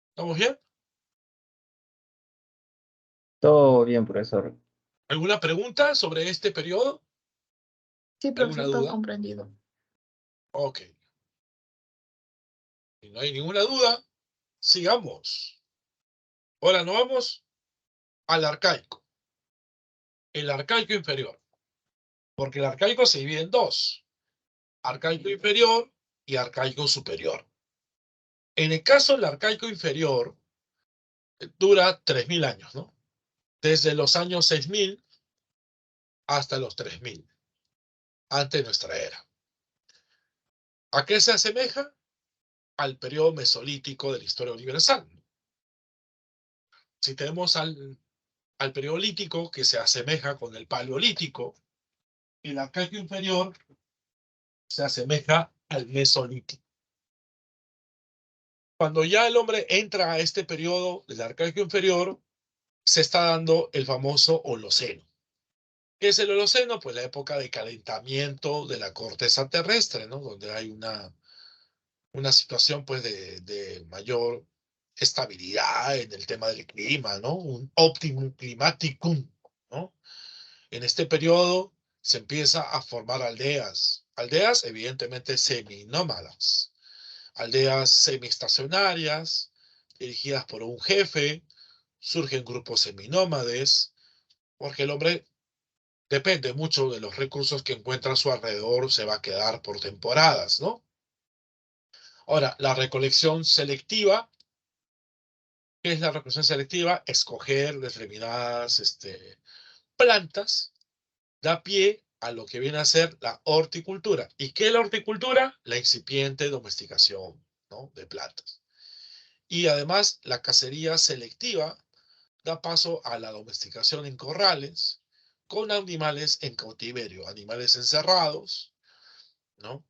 ¿Estamos bien? Todo bien, profesor. ¿Alguna pregunta sobre este periodo? Sí, ¿Alguna profesor, todo duda? comprendido. Ok. Si no hay ninguna duda, sigamos. Ahora nos vamos al arcaico. El arcaico inferior. Porque el arcaico se divide en dos. Arcaico inferior y arcaico superior. En el caso del arcaico inferior, dura 3.000 años, ¿no? Desde los años 6.000 hasta los 3.000, antes de nuestra era. ¿A qué se asemeja? Al periodo mesolítico de la historia universal. Si tenemos al periodo lítico, que se asemeja con el paleolítico, el arcaico inferior se asemeja al mesolítico. Cuando ya el hombre entra a este periodo del arcaico inferior, se está dando el famoso Holoceno. ¿Qué es el Holoceno? Pues la época de calentamiento de la corteza terrestre, ¿no? Donde hay una situación pues de mayor estabilidad en el tema del clima, ¿no? Un optimum climaticum, ¿no? En este periodo se empieza a formar aldeas. Aldeas evidentemente seminómadas. Aldeas semiestacionarias, dirigidas por un jefe. Surgen grupos seminómades, porque el hombre depende mucho de los recursos que encuentra a su alrededor, se va a quedar por temporadas, ¿no? Ahora, la recolección selectiva. ¿Qué es la recolección selectiva? Escoger determinadas plantas da pie a lo que viene a ser la horticultura. ¿Y qué es la horticultura? La incipiente domesticación, ¿no? De plantas. Y además, la cacería selectiva da paso a la domesticación en corrales con animales en cautiverio, animales encerrados, ¿no?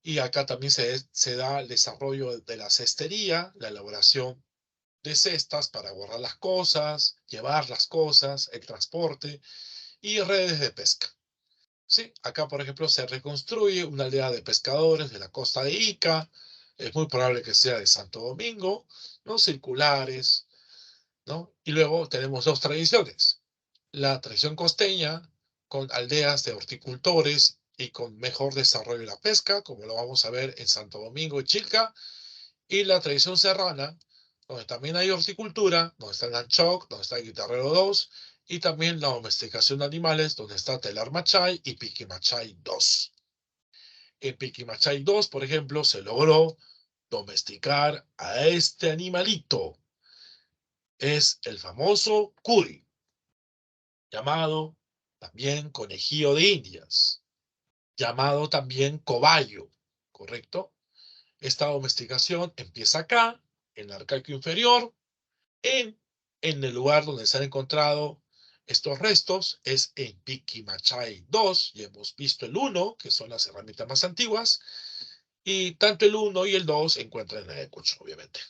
Y acá también se da el desarrollo de la cestería, la elaboración de cestas para guardar las cosas, llevar las cosas, el transporte y redes de pesca. Sí, acá, por ejemplo, se reconstruye una aldea de pescadores de la costa de Ica, es muy probable que sea de Santo Domingo, ¿no? Circulares, ¿no? Y luego tenemos dos tradiciones. La tradición costeña, con aldeas de horticultores y con mejor desarrollo de la pesca, como lo vamos a ver en Santo Domingo y Chilca, y la tradición serrana, donde también hay horticultura, donde está el Nanchoc, donde está el Guitarrero 2, y también la domesticación de animales, donde está Telar Machay y Piquimachay 2. En Piquimachay 2, por ejemplo, se logró domesticar a este animalito. Es el famoso cuy, llamado también conejillo de Indias, llamado también cobayo, ¿correcto? Esta domesticación empieza acá, en el Arcaico Inferior, en, en el lugar donde se han encontrado estos restos, es en Piquimachay 2, y hemos visto el 1, que son las herramientas más antiguas, y tanto el 1 y el 2 se encuentran en Ayacucho, obviamente.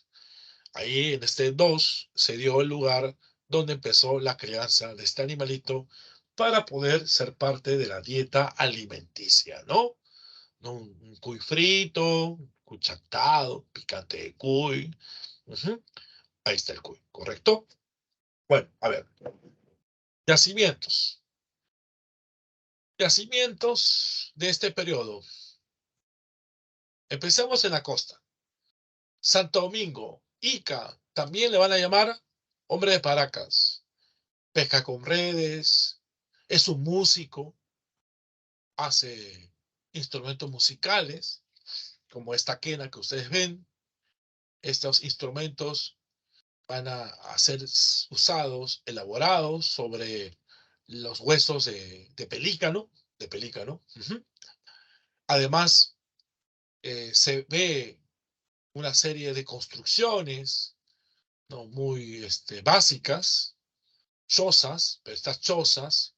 Ahí en este 2 se dio el lugar donde empezó la crianza de este animalito para poder ser parte de la dieta alimenticia, ¿no? ¿No? Un cuy frito, un cuy chactado, picante de cuy. Ahí está el cuy, ¿correcto? Bueno, a ver. Yacimientos. Yacimientos de este periodo. Empecemos en la costa. Santo Domingo, Ica, también le van a llamar hombre de Paracas. Pesca con redes, es un músico, hace instrumentos musicales, como esta quena que ustedes ven. Estos instrumentos van a ser usados, elaborados sobre los huesos de pelícano, Además, se ve una serie de construcciones, ¿no? Muy básicas, chozas, pero estas chozas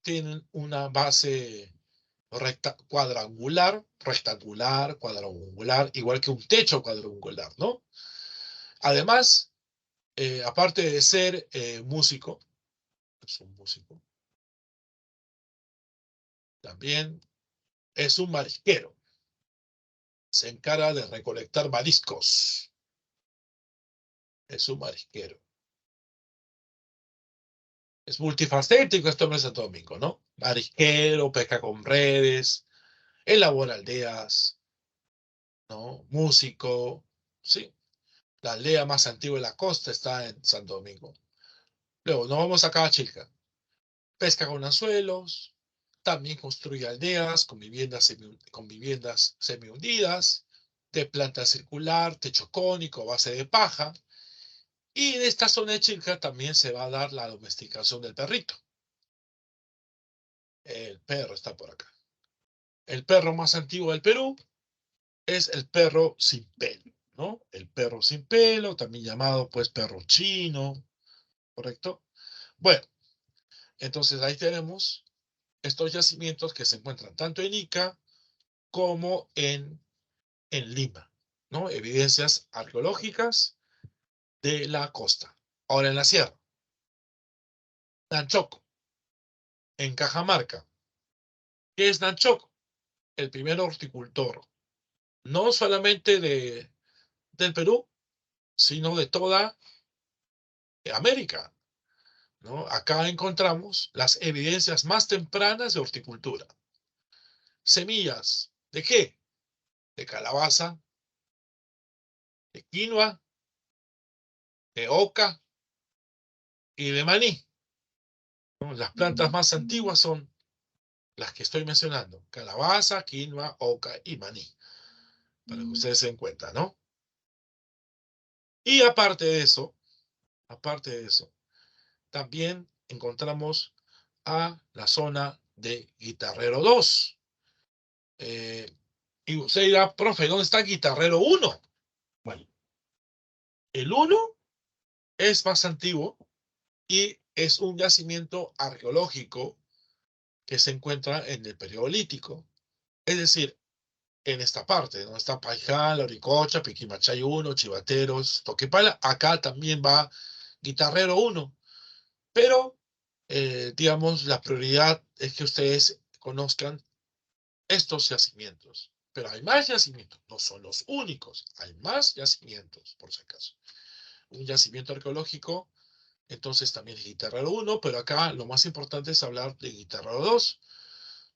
tienen una base cuadrangular, igual que un techo cuadrangular, ¿no? Además, aparte de ser músico, es un músico, también es un marisquero. Se encarga de recolectar mariscos. Es un marisquero. Es multifacético este hombre de Santo Domingo, ¿no? Marisquero, pesca con redes, elabora aldeas, ¿no? Músico, sí. La aldea más antigua de la costa está en Santo Domingo. Luego, nos vamos acá a Chilca. Pesca con anzuelos, también construye aldeas con viviendas semi-hundidas, de planta circular, techo cónico, base de paja. Y en esta zona de Chilca también se va a dar la domesticación del perrito. El perro está por acá. El perro más antiguo del Perú es el perro sin pelo, ¿no? El perro sin pelo, también llamado pues perro chino, ¿correcto? Bueno, entonces ahí tenemos estos yacimientos que se encuentran tanto en Ica como en Lima, ¿no? Evidencias arqueológicas de la costa. Ahora en la sierra. Nanchoco, en Cajamarca. ¿Qué es Nanchoco? El primer horticultor, no solamente del Perú, sino de toda América, ¿no? Acá encontramos las evidencias más tempranas de horticultura. Semillas, ¿de qué? De calabaza, de quinoa, de oca y de maní, ¿no? Las plantas más antiguas son las que estoy mencionando: calabaza, quinoa, oca y maní, para que ustedes se den cuenta, ¿no? Y aparte de eso, también encontramos a la zona de Guitarrero 2. Y usted dirá, profe, ¿dónde está Guitarrero 1? Bueno, el 1 es más antiguo y es un yacimiento arqueológico que se encuentra en el periodo lítico. Es decir, en esta parte, donde está Paiján, Loricocha, Piquimachay 1, Chivateros, Toquepala. Acá también va Guitarrero 1. Pero, digamos, la prioridad es que ustedes conozcan estos yacimientos. Pero hay más yacimientos, no son los únicos, hay más yacimientos, por si acaso. Un yacimiento arqueológico, entonces también es Guitarrero 1, pero acá lo más importante es hablar de Guitarrero 2,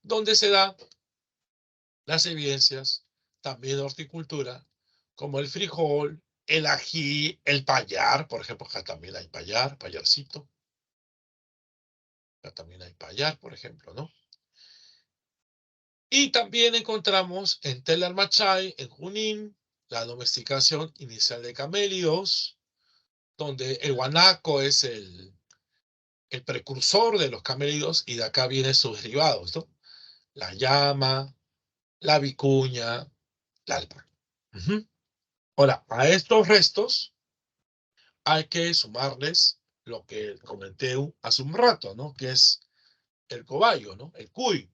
donde se dan las evidencias también de horticultura, como el frijol, el ají, el payar, por ejemplo, acá también hay payar, payarcito. Acá también hay payar, por ejemplo, ¿no? Y también encontramos en Tel el-Machay, en Junín, la domesticación inicial de camélidos, donde el guanaco es el precursor de los camélidos y de acá vienen sus derivados, ¿no? La llama, la vicuña, la alpaca. Ahora, a estos restos hay que sumarles lo que comenté hace un rato, ¿no? Que es el cobayo, ¿no? El cuy,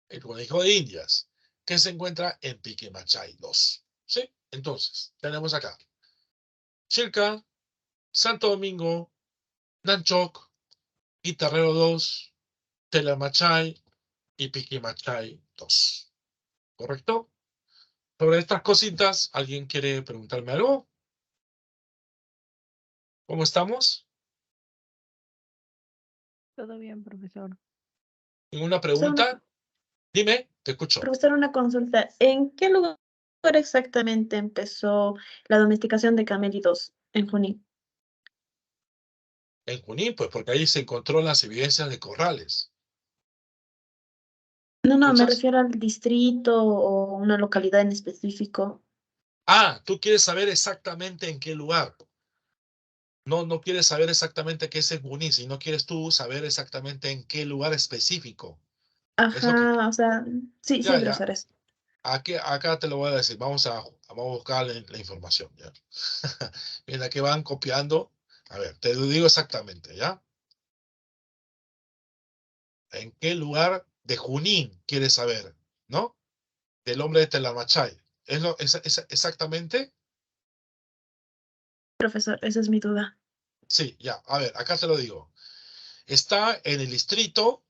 el conejo de Indias, que se encuentra en Piquimachay 2. ¿Sí? Entonces, tenemos acá Chilca, Santo Domingo, Nanchoc, Guitarrero 2, Telamachay y Piquimachay 2. ¿Correcto? Sobre estas cositas, ¿alguien quiere preguntarme algo? ¿Cómo estamos? Todo bien, profesor. ¿Ninguna Profesor, pregunta? Dime, te escucho. profesor, una consulta. ¿En qué lugar exactamente empezó la domesticación de camélidos en Junín? En Junín, pues porque ahí se encontró las evidencias de corrales. No, me ¿Escuchas? refiero al distrito o una localidad en específico. Ah, tú quieres saber exactamente en qué lugar. No quieres saber exactamente qué es en Junín, sino quieres tú saber exactamente en qué lugar específico. Es lo que... Ajá, o sea, sí, Ya, ya. profesor, eso. Acá te lo voy a decir. Vamos a buscar la información. ¿Ya? Mira, que van copiando. A ver, te lo digo exactamente, ¿ya? ¿En qué lugar de Junín quieres saber? ¿No? Del hombre de Telamachay. ¿Es exactamente? Profesor, esa es mi duda. Sí, ya. A ver, acá te lo digo. Está en el distrito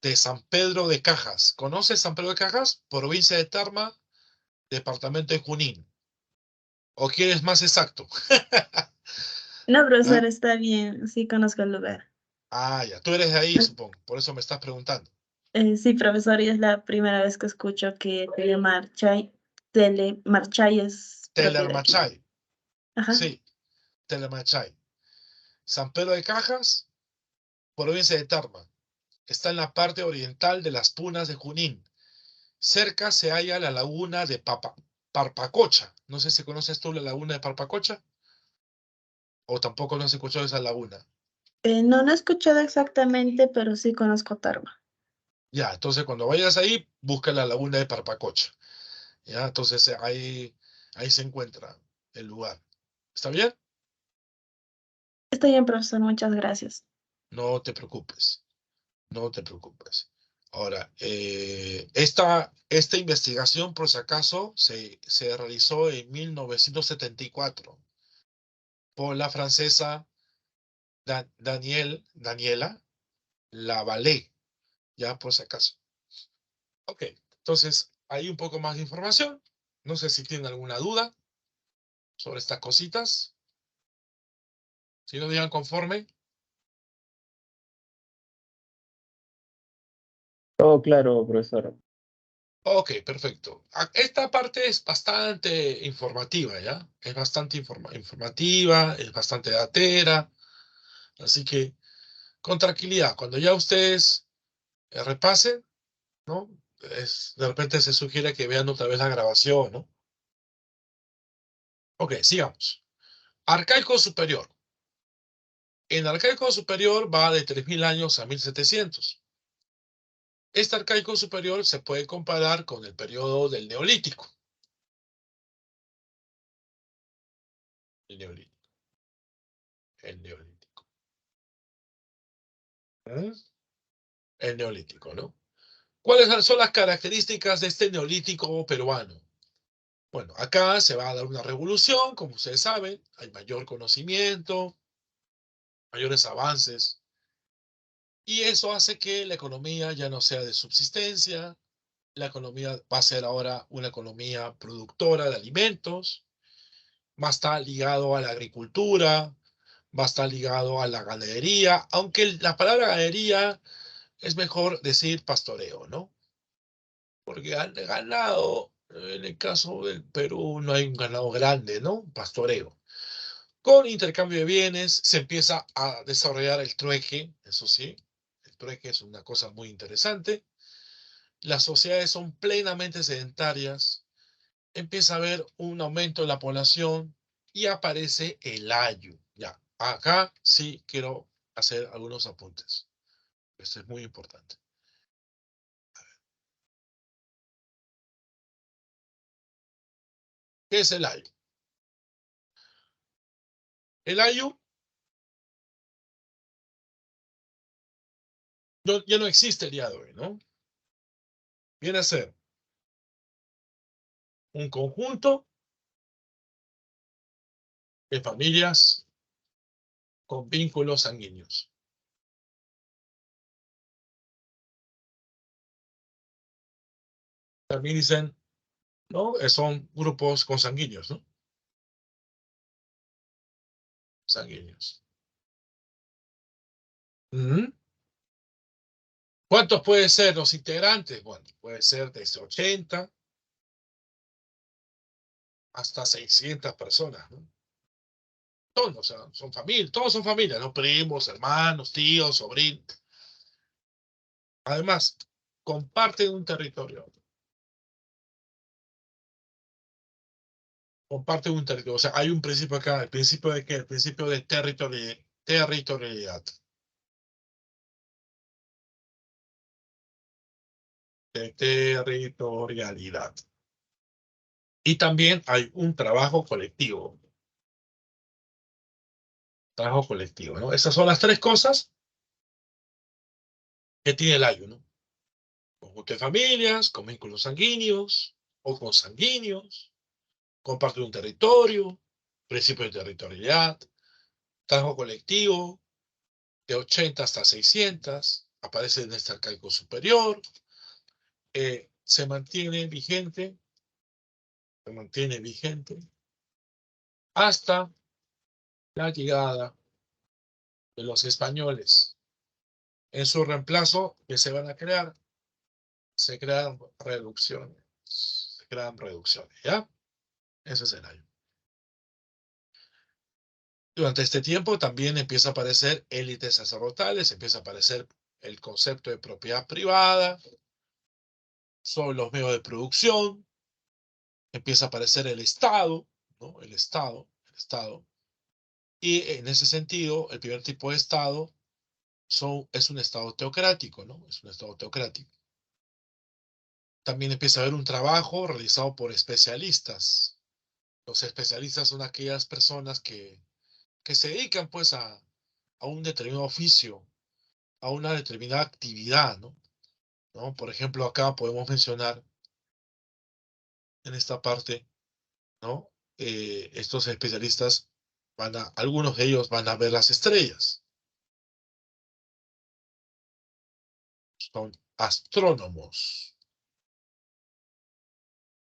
de San Pedro de Cajas. ¿Conoces San Pedro de Cajas? Provincia de Tarma, departamento de Junín. ¿O quieres más exacto? No, ¿Ah? profesor, está bien, sí conozco el lugar. Ah, ya. Tú eres de ahí, supongo. Por eso me estás preguntando. Sí, profesor, y es la primera vez que escucho que Telemarchay es propio de aquí. Telermachay. Ajá. Sí, Telermachay. San Pedro de Cajas, provincia de Tarma. Está en la parte oriental de las Punas de Junín. Cerca se halla la laguna de Parpacocha. No sé si conoces tú la laguna de Parpacocha o tampoco no has escuchado esa laguna. No he escuchado exactamente, pero sí conozco Tarma. Ya, entonces cuando vayas ahí, busca la laguna de Parpacocha. Ya, entonces ahí se encuentra el lugar. ¿Está bien? Está bien, profesor, muchas gracias. No te preocupes, no te preocupes. Ahora, esta investigación, por si acaso, se realizó en 1974 por la francesa Daniela Lavallee, ya por si acaso. Ok, entonces hay un poco más de información. No sé si tienen alguna duda sobre estas cositas. Si no digan conforme. Todo claro, profesor. Ok, perfecto. Esta parte es bastante informativa, ¿ya? Es bastante informativa, es bastante datera. Así que, con tranquilidad, cuando ya ustedes repasen, ¿no? De repente se sugiere que vean otra vez la grabación, ¿no? Ok, sigamos. Arcaico superior. En arcaico superior va de 3000 años a 1700. Este arcaico superior se puede comparar con el periodo del Neolítico. El Neolítico. El Neolítico. ¿Eh? El Neolítico, ¿no? ¿Cuáles son las características de este Neolítico peruano? Bueno, acá se va a dar una revolución, como ustedes saben, hay mayor conocimiento, mayores avances, y eso hace que la economía ya no sea de subsistencia, la economía va a ser ahora una economía productora de alimentos, va a estar ligado a la agricultura, va a estar ligado a la ganadería, aunque la palabra ganadería es mejor decir pastoreo, ¿no? Porque ganado, en el caso del Perú no hay un ganado grande, ¿no? Pastoreo. Con intercambio de bienes se empieza a desarrollar el trueque, eso sí, el trueque es una cosa muy interesante. Las sociedades son plenamente sedentarias, empieza a haber un aumento de la población y aparece el ayu. Ya, acá sí quiero hacer algunos apuntes. Esto es muy importante. ¿Qué es el ayu? El ayu ya no existe el día de hoy, ¿no? Viene a ser un conjunto de familias con vínculos sanguíneos. También dicen, ¿no? Son grupos consanguíneos, ¿no? Sanguíneos. ¿Cuántos pueden ser los integrantes? Bueno, puede ser desde 80 hasta 600 personas, ¿no? Todos, o sea, son familias, todos son familias, ¿no? Primos, hermanos, tíos, sobrinos. Además, comparten un territorio. Comparten un territorio. O sea, hay un principio acá, ¿el principio de qué? El principio de territorialidad. De territorialidad. Y también hay un trabajo colectivo. Trabajo colectivo, ¿no? Esas son las tres cosas que tiene el ayu, ¿no? Conjunto de familias, con vínculos sanguíneos o consanguíneos, comparte un territorio, principio de territorialidad, trabajo colectivo, de 80 hasta 600, aparece en este arcaico superior, se mantiene vigente hasta la llegada de los españoles. En su reemplazo, que se van a crear, se crean reducciones. ¿Ya? Ese es el año. Durante este tiempo también empieza a aparecer élites sacerdotales, empieza a aparecer el concepto de propiedad privada, son los medios de producción, empieza a aparecer el Estado, ¿no? El Estado. Y en ese sentido, el primer tipo de Estado es un Estado teocrático, ¿no? Es un Estado teocrático. También empieza a haber un trabajo realizado por especialistas. Los especialistas son aquellas personas que se dedican pues a un determinado oficio, a una determinada actividad, ¿no? Por ejemplo, acá podemos mencionar en esta parte, ¿no? Estos especialistas algunos de ellos van a ver las estrellas. Son astrónomos.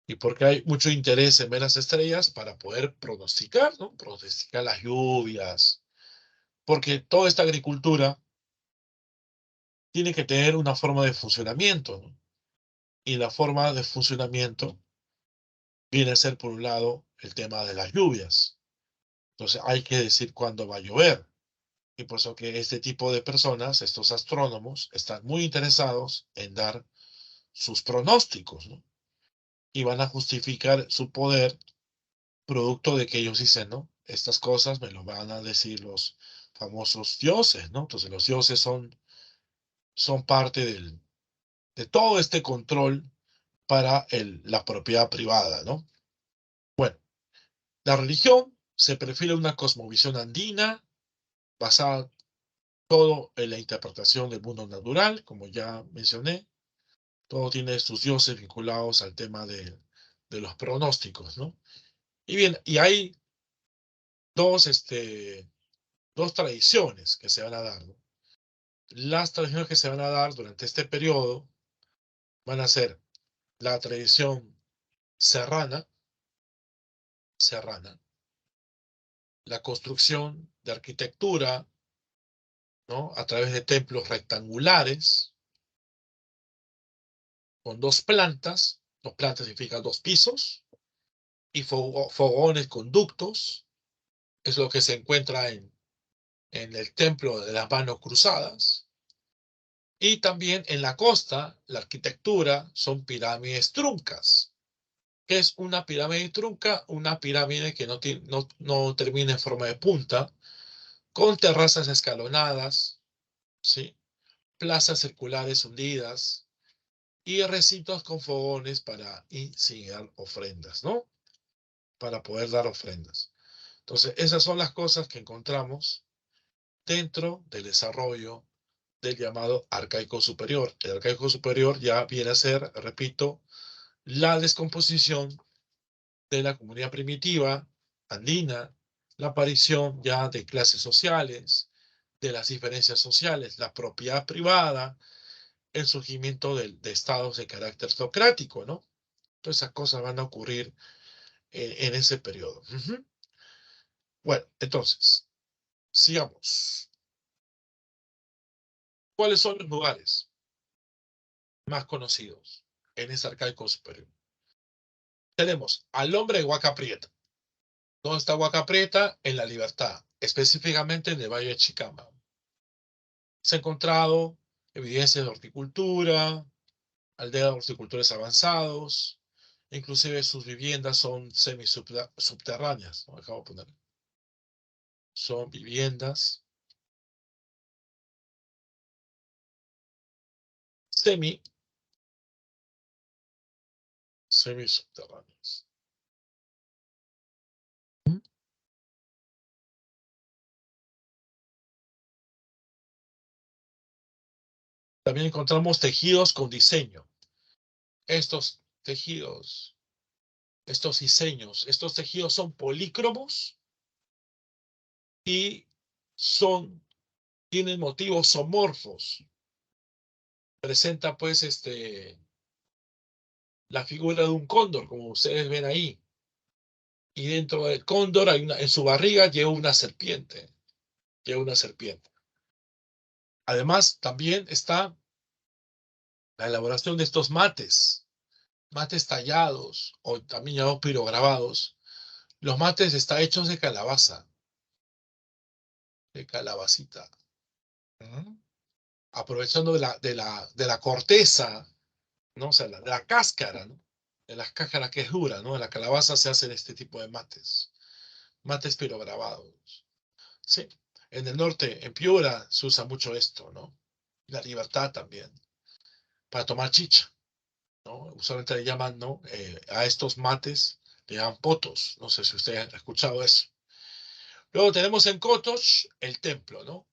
Y porque hay mucho interés en ver las estrellas para poder pronosticar, ¿no? Pronosticar las lluvias. Porque toda esta agricultura tiene que tener una forma de funcionamiento, ¿no? Y la forma de funcionamiento viene a ser, por un lado, el tema de las lluvias. Entonces hay que decir cuándo va a llover. Y por eso que este tipo de personas, estos astrónomos, están muy interesados en dar sus pronósticos, ¿no? Y van a justificar su poder producto de que ellos dicen, ¿no? Estas cosas me lo van a decir los famosos dioses, ¿no? Entonces los dioses son parte de todo este control para la propiedad privada, ¿no? Bueno, la religión se perfila una cosmovisión andina basada todo en la interpretación del mundo natural, como ya mencioné. Todo tiene sus dioses vinculados al tema de los pronósticos, ¿no? Y bien, y hay dos, dos tradiciones que se van a dar, ¿no? Las tradiciones que se van a dar durante este periodo van a ser la tradición serrana, la construcción de arquitectura, ¿no? A través de templos rectangulares, con dos plantas significa dos pisos, y fogones con ductos, es lo que se encuentra en el templo de las manos cruzadas. Y también en la costa, la arquitectura son pirámides truncas. ¿Qué es una pirámide trunca? Una pirámide que no termina en forma de punta, con terrazas escalonadas, ¿sí? Plazas circulares hundidas y recintos con fogones para incinerar ofrendas, ¿no? Para poder dar ofrendas. Entonces, esas son las cosas que encontramos dentro del desarrollo del llamado arcaico superior. El arcaico superior ya viene a ser, repito, la descomposición de la comunidad primitiva andina, la aparición ya de clases sociales, de las diferencias sociales, la propiedad privada, el surgimiento de estados de carácter teocrático, ¿no? Todas esas cosas van a ocurrir en ese periodo. Bueno, entonces, sigamos. ¿Cuáles son los lugares más conocidos en ese arcaico superior? Tenemos al hombre de Huaca Prieta. ¿Dónde está Huaca Prieta? En La Libertad, específicamente en el Valle de Chicama. Se ha encontrado evidencias de horticultura, aldea de horticultores avanzados, inclusive sus viviendas son semisubterráneas, ¿no? Acabo de poner. Son viviendas semisubterráneas. También encontramos tejidos con diseño. Estos tejidos, estos diseños, estos tejidos son polícromos y tienen motivos zoomorfos. Presenta pues la figura de un cóndor, como ustedes ven ahí. Y dentro del cóndor en su barriga lleva una serpiente. Además, también está la elaboración de estos mates tallados o también llamados pirograbados. Los mates están hechos de calabaza, de calabacita. Aprovechando de la corteza, ¿no? O sea, de la cáscara, ¿no? De las cáscaras que es dura, ¿no? De la calabaza se hacen este tipo de mates pirograbados. Sí. En el norte, en Piura, se usa mucho esto, ¿no? La Libertad también, para tomar chicha, ¿no? Usualmente le llaman, ¿no? A estos mates le llaman potos. No sé si ustedes han escuchado eso. Luego tenemos en Cotox el templo, ¿no?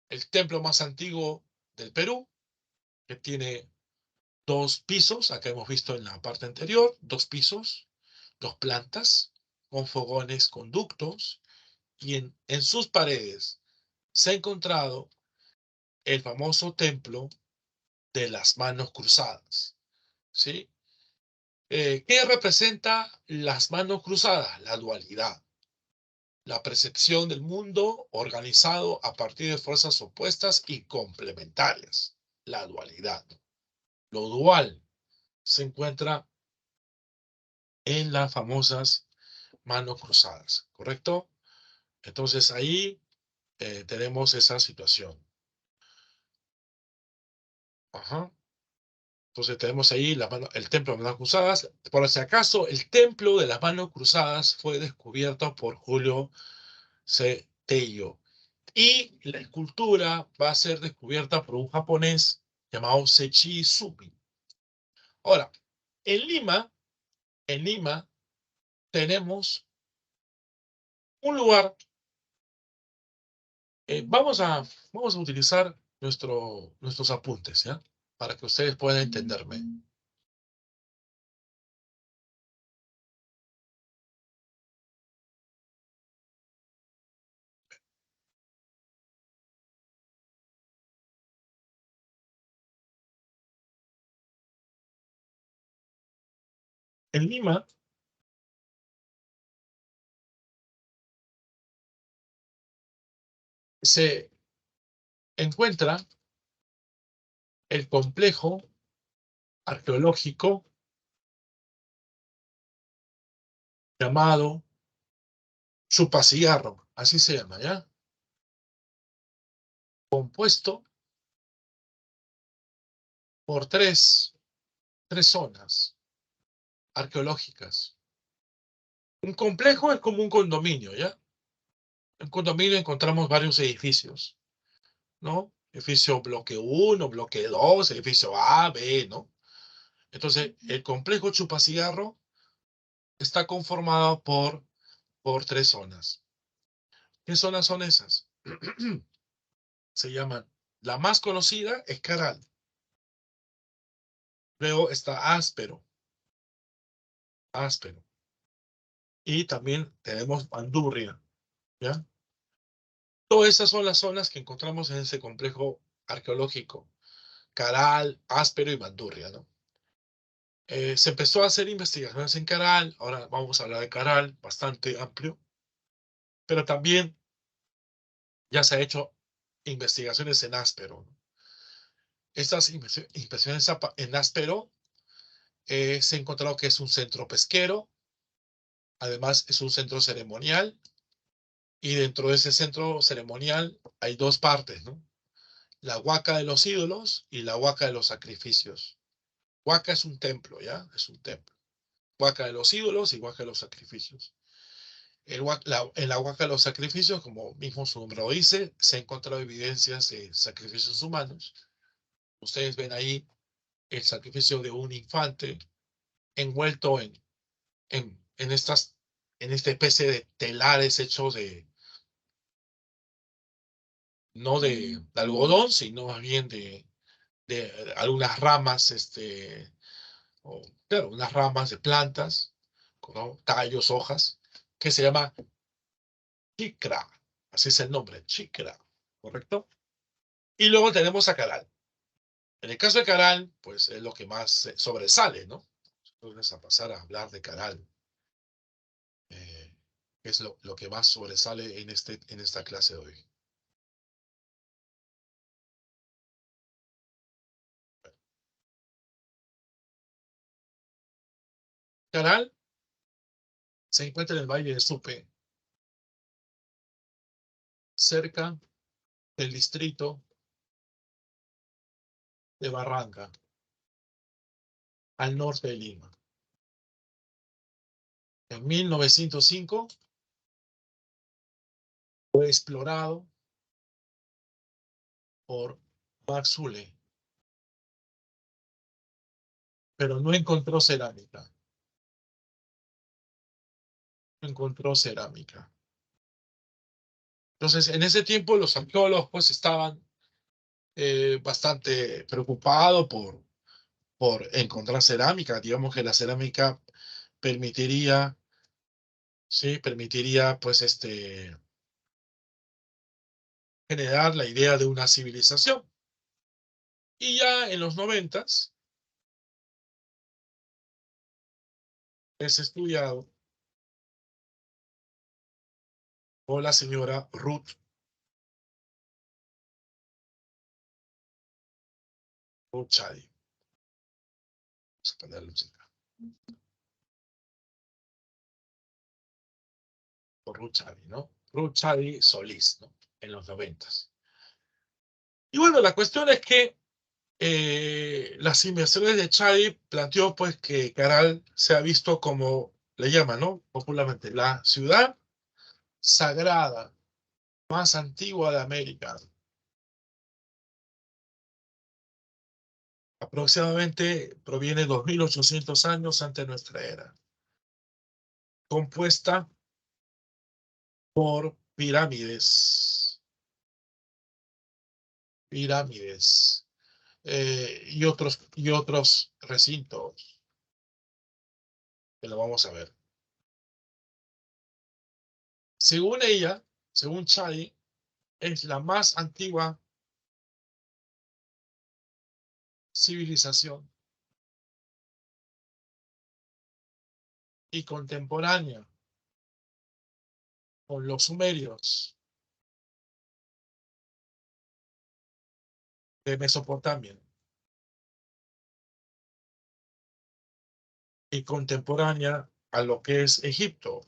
El templo más antiguo del Perú, que tiene dos pisos, acá hemos visto en la parte anterior, dos pisos, dos plantas, con fogones, conductos, y en sus paredes se ha encontrado el famoso templo de las manos cruzadas, ¿sí? ¿Qué representa las manos cruzadas? La dualidad, la percepción del mundo organizado a partir de fuerzas opuestas y complementarias, la dualidad. Lo dual se encuentra en las famosas manos cruzadas, ¿correcto? Entonces ahí tenemos esa situación. Ajá. Entonces tenemos ahí el templo de las manos cruzadas. Por si acaso, el templo de las manos cruzadas fue descubierto por Julio C. Tello. Y la escultura va a ser descubierta por un japonés llamado Sechi Izumi. Ahora, en Lima tenemos un lugar. Vamos a utilizar nuestros apuntes, ¿ya? Para que ustedes puedan entenderme. En Lima se encuentra el complejo arqueológico llamado Chupacigarro, así se llama, ¿ya? Compuesto por tres zonas arqueológicas. Un complejo es como un condominio, ¿ya? En condominio encontramos varios edificios, ¿no? Edificio bloque 1, bloque 2, edificio A, B, ¿no? Entonces, el complejo Chupacigarro está conformado por tres zonas. ¿Qué zonas son esas? Se llaman, la más conocida es Caral. Luego está Áspero. Y también tenemos Bandurria, ¿ya? Todas esas son las zonas que encontramos en ese complejo arqueológico. Caral, Áspero y Bandurria, ¿no? Se empezó a hacer investigaciones en Caral, ahora vamos a hablar de Caral, bastante amplio, pero también ya se ha hecho investigaciones en Áspero, ¿no? Estas investigaciones en Áspero se ha encontrado que es un centro pesquero, además es un centro ceremonial, y dentro de ese centro ceremonial hay dos partes, ¿no? La huaca de los ídolos y la huaca de los sacrificios. Huaca es un templo, ¿ya? Es un templo. Huaca de los ídolos y huaca de los sacrificios. En la huaca de los sacrificios, como mismo su nombre lo dice, se han encontrado evidencias de sacrificios humanos. Ustedes ven ahí el sacrificio de un infante envuelto en esta especie de telares hechos no de algodón, sino más bien de algunas ramas, claro, unas ramas de plantas, ¿no? Tallos, hojas, que se llama chicra, así es el nombre, chicra, ¿correcto? Y luego tenemos a Caral. En el caso de Caral, pues es lo que más sobresale, ¿no? Entonces a pasar a hablar de Caral, eh, es lo que más sobresale en esta clase de hoy. Caral se encuentra en el Valle de Supe, cerca del distrito de Barranca, al norte de Lima. En 1905 fue explorado por Max Zule, pero no encontró cerámica. No encontró cerámica. Entonces, en ese tiempo los arqueólogos pues estaban bastante preocupados por encontrar cerámica. Digamos que la cerámica permitiría, sí, permitiría pues generar la idea de una civilización. Y ya en los 90s es estudiado por la señora Ruth Chadi. Vamos a ponerlo acá. Por Ruth Chadi, ¿no? Ruth Chadi Solís, ¿no? En los 90s. Y bueno, la cuestión es que las investigaciones de Chadi planteó pues que Caral se ha visto como, le llaman, ¿no? Popularmente, la ciudad sagrada más antigua de América. Aproximadamente proviene de 2800 años antes de nuestra era. Compuesta por pirámides y otros recintos que lo vamos a ver. Según ella, según Chadi, es la más antigua civilización y contemporánea con los sumerios de Mesopotamia y contemporánea a lo que es Egipto.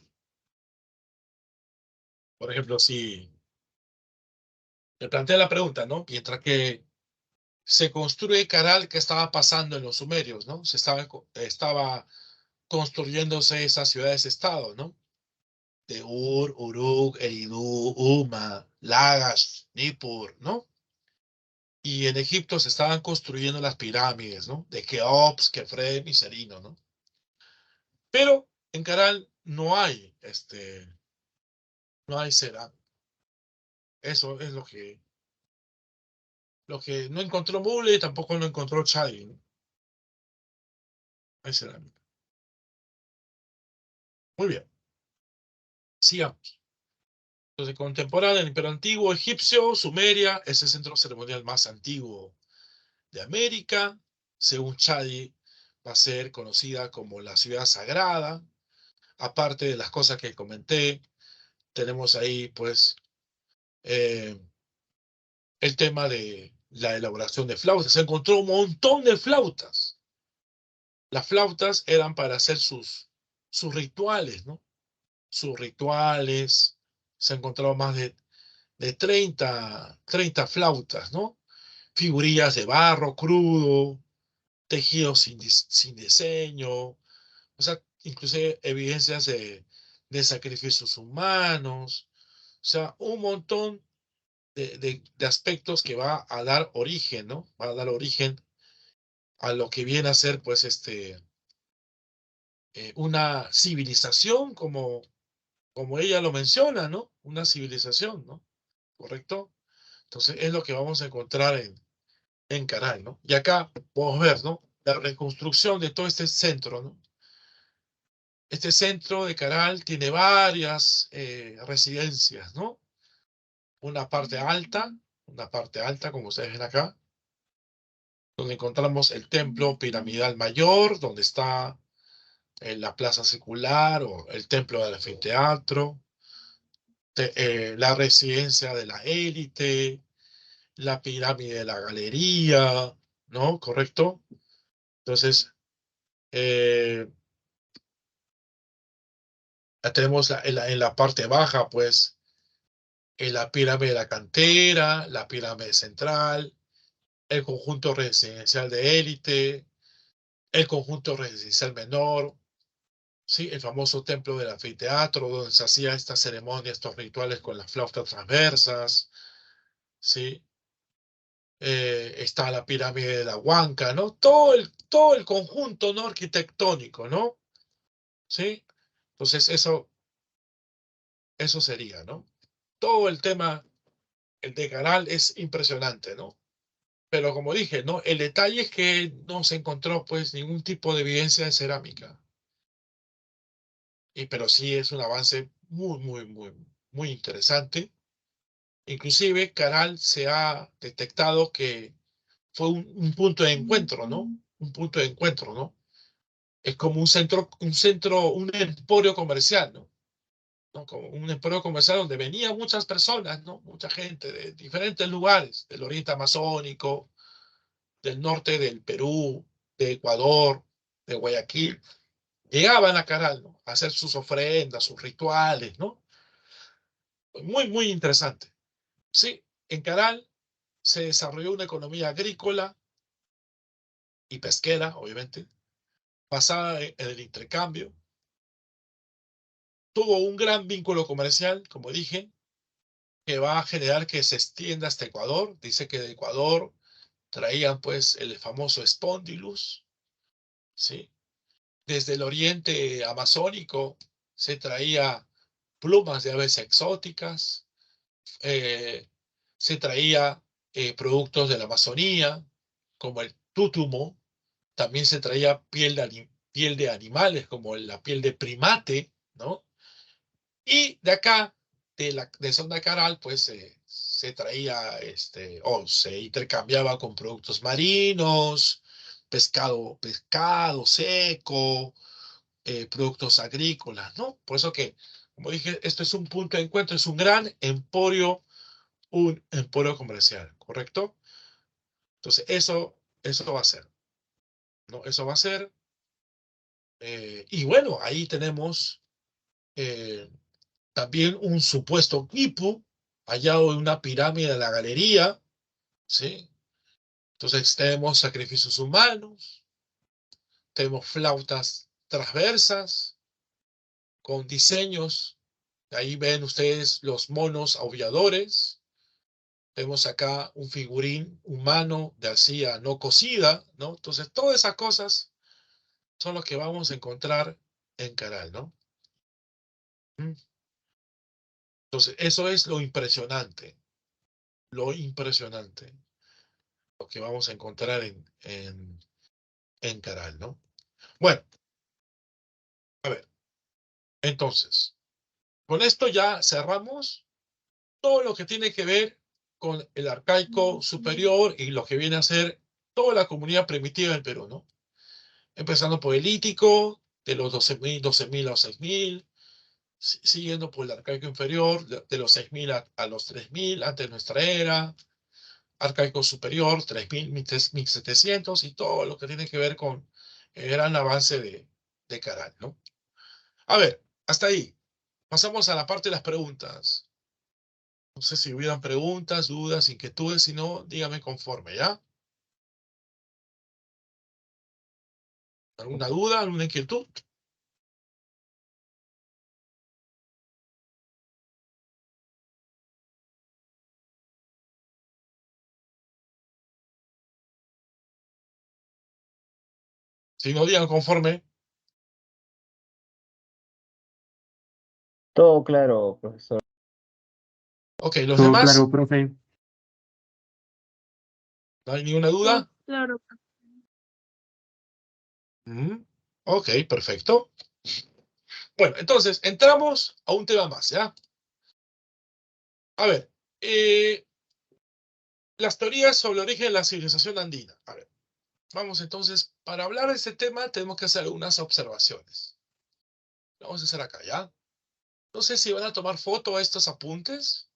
Por ejemplo, si te plantea la pregunta, ¿no? Mientras que se construye Caral, ¿qué estaba pasando en los sumerios, no? Estaba construyéndose esas ciudades-estado, ¿no? De Ur, Uruk, Eridu, Uma, Lagash, Nippur, ¿no? Y en Egipto se estaban construyendo las pirámides, ¿no? De Keops, Kefrem y Serino, ¿no? Pero en Caral no hay cerámica. Eso es lo que no encontró Mule y tampoco lo encontró Chadi, ¿no? Hay cerámica. Muy bien. Sigamos. Entonces, contemporáneo, el Imperio Antiguo Egipcio, Sumeria, es el centro ceremonial más antiguo de América. Según Chadi, va a ser conocida como la ciudad sagrada. Aparte de las cosas que comenté, tenemos ahí, pues, eh, el tema de la elaboración de flautas. Se encontró un montón de flautas. Las flautas eran para hacer sus rituales, ¿no? Sus rituales. Se encontraron más de 30 flautas, ¿no? Figurillas de barro crudo, tejidos sin diseño, o sea, inclusive evidencias de sacrificios humanos, o sea, un montón de aspectos que va a dar origen, ¿no? Va a dar origen a lo que viene a ser, pues, una civilización, como ella lo menciona, ¿no? Una civilización, ¿no? ¿Correcto? Entonces, es lo que vamos a encontrar en Caral, ¿no? Y acá podemos ver, ¿no? La reconstrucción de todo este centro, ¿no? Este centro de Caral tiene varias residencias, ¿no? Una parte alta, como ustedes ven acá, donde encontramos el templo piramidal mayor, donde está la plaza secular o el templo del anfiteatro, la residencia de la élite, la pirámide de la galería, ¿no? ¿Correcto? Entonces, eh, tenemos en la parte baja, pues, en la pirámide de la cantera, la pirámide central, el conjunto residencial de élite, el conjunto residencial menor, ¿sí? El famoso templo del anfiteatro, donde se hacía esta ceremonia, estos rituales con las flautas transversas, ¿sí? Está la pirámide de la Huanca, ¿no? Todo el conjunto, ¿no? Arquitectónico, ¿no? ¿Sí? Entonces, eso sería, ¿no? Todo el tema, el de Caral es impresionante, ¿no? Pero como dije, ¿no? El detalle es que no se encontró, pues, ningún tipo de evidencia de cerámica. Pero sí es un avance muy, muy, muy, muy interesante. Inclusive, Caral se ha detectado que fue un punto de encuentro, ¿no? Un punto de encuentro, ¿no? Es como un emporio comercial, ¿no? ¿No? Como un emporio comercial donde venían muchas personas, ¿no? Mucha gente de diferentes lugares, del oriente amazónico, del norte del Perú, de Ecuador, de Guayaquil, llegaban a Caral, ¿no? A hacer sus ofrendas, sus rituales, ¿no? Muy, muy interesante. Sí, en Caral se desarrolló una economía agrícola y pesquera, obviamente, basada en el intercambio. Tuvo un gran vínculo comercial, como dije, que va a generar que se extienda hasta Ecuador. Dice que de Ecuador traían pues el famoso Spondylus, ¿sí? Desde el oriente amazónico se traía plumas de aves exóticas, eh, se traía productos de la Amazonía, como el tútumo, también se traía piel de animales, como la piel de primate, ¿no? Y de acá, de Sonda Caral, pues se traía, o se intercambiaba con productos marinos, pescado seco, productos agrícolas, ¿no? Por eso que, como dije, esto es un punto de encuentro, es un gran emporio, un emporio comercial, ¿correcto? Entonces, eso va a ser, ¿no? Eso va a ser. Y bueno, ahí tenemos eh, también un supuesto quipu, hallado en una pirámide de la galería, ¿sí? Entonces tenemos sacrificios humanos, tenemos flautas transversas con diseños. Ahí ven ustedes los monos aulladores. Tenemos acá un figurín humano de arcilla no cocida, ¿no? Entonces todas esas cosas son lo que vamos a encontrar en Caral, ¿no? ¿Mm? Entonces eso es lo impresionante, lo que vamos a encontrar en Caral, ¿no? Bueno, a ver, entonces, con esto ya cerramos todo lo que tiene que ver con el arcaico superior y lo que viene a ser toda la comunidad primitiva del Perú, ¿no? Empezando por el lítico, de los 12.000 a los 6.000, siguiendo por el arcaico inferior, de los 6.000 a los 3.000 antes de nuestra era, arcaico superior, 3.000, 1.700 y todo lo que tiene que ver con el gran avance de Caral, ¿no? A ver, hasta ahí. Pasamos a la parte de las preguntas. No sé si hubieran preguntas, dudas, inquietudes, si no, dígame conforme, ¿ya? ¿Alguna duda, alguna inquietud? Si no, digan conforme. Todo claro, profesor. Ok, los Todo demás, claro, profe. ¿no hay ninguna Sí, duda? claro. Mm, Ok, perfecto. Bueno, entonces, entramos a un tema más, ¿ya? A ver, las teorías sobre el origen de la civilización andina. A ver, vamos entonces, para hablar de este tema tenemos que hacer algunas observaciones. Lo vamos a hacer acá, ¿ya? No sé si van a tomar foto a estos apuntes.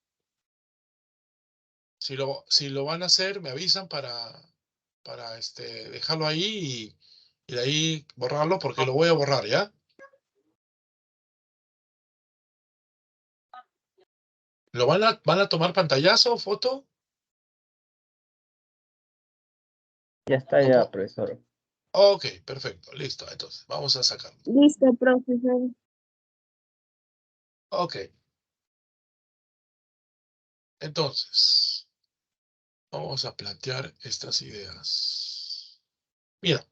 Si lo van a hacer, me avisan para dejarlo ahí y de ahí borrarlo porque lo voy a borrar, ¿ya? ¿Lo van a tomar pantallazo, foto? Ya está ya, ¿Foto? profesor. Ok, perfecto, listo. Entonces, vamos a sacarlo. Listo, profesor. Ok, entonces, vamos a plantear estas ideas. Mira,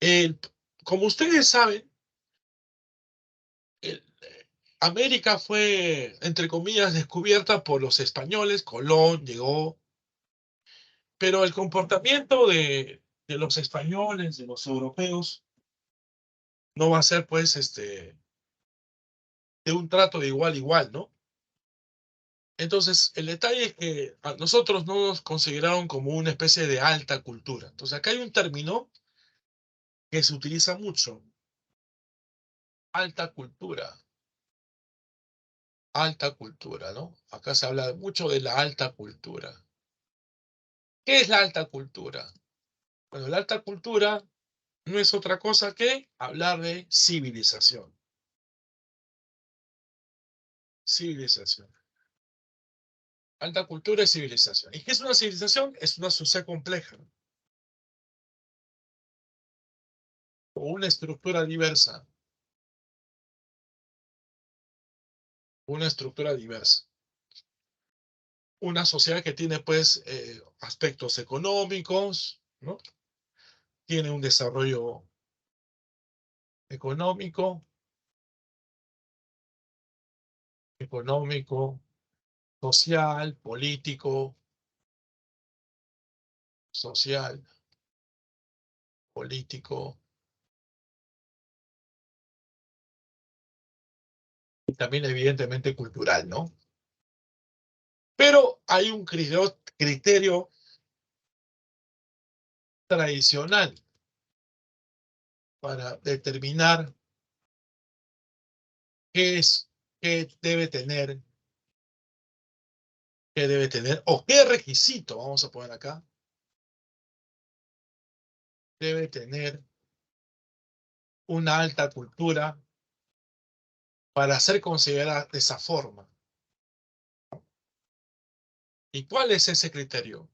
el- como ustedes saben, América fue, entre comillas, descubierta por los españoles, Colón llegó, pero el comportamiento de los españoles, de los europeos, no va a ser, pues, de un trato de igual a igual, ¿no? Entonces, el detalle es que a nosotros no nos consideraron como una especie de alta cultura. Entonces, acá hay un término que se utiliza mucho, alta cultura, ¿no? Acá se habla mucho de la alta cultura. ¿Qué es la alta cultura? Bueno, la alta cultura no es otra cosa que hablar de civilización. Civilización. Alta cultura y civilización. ¿Y qué es una civilización? Es una sociedad compleja o una estructura diversa. Una estructura diversa. Una sociedad que tiene, pues, aspectos económicos, ¿no? Tiene un desarrollo económico, social, político, social, político, y también evidentemente cultural, ¿no? Pero hay un criterio tradicional para determinar qué es, qué debe tener, o qué requisito, vamos a poner acá, debe tener una alta cultura para ser considerada de esa forma. ¿Y cuál es ese criterio?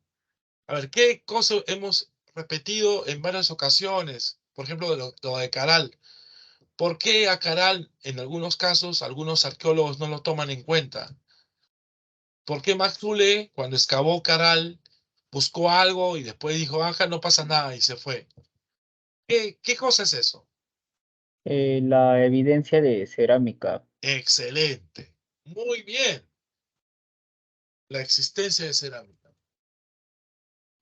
A ver, ¿qué cosa hemos repetido en varias ocasiones? Por ejemplo, lo de Caral. ¿Por qué a Caral, en algunos casos, algunos arqueólogos no lo toman en cuenta? ¿Por qué Max Zule, cuando excavó Caral, buscó algo y después dijo, ajá, no pasa nada y se fue? ¿Qué cosa es eso? La evidencia de cerámica. Excelente. Muy bien. La existencia de cerámica.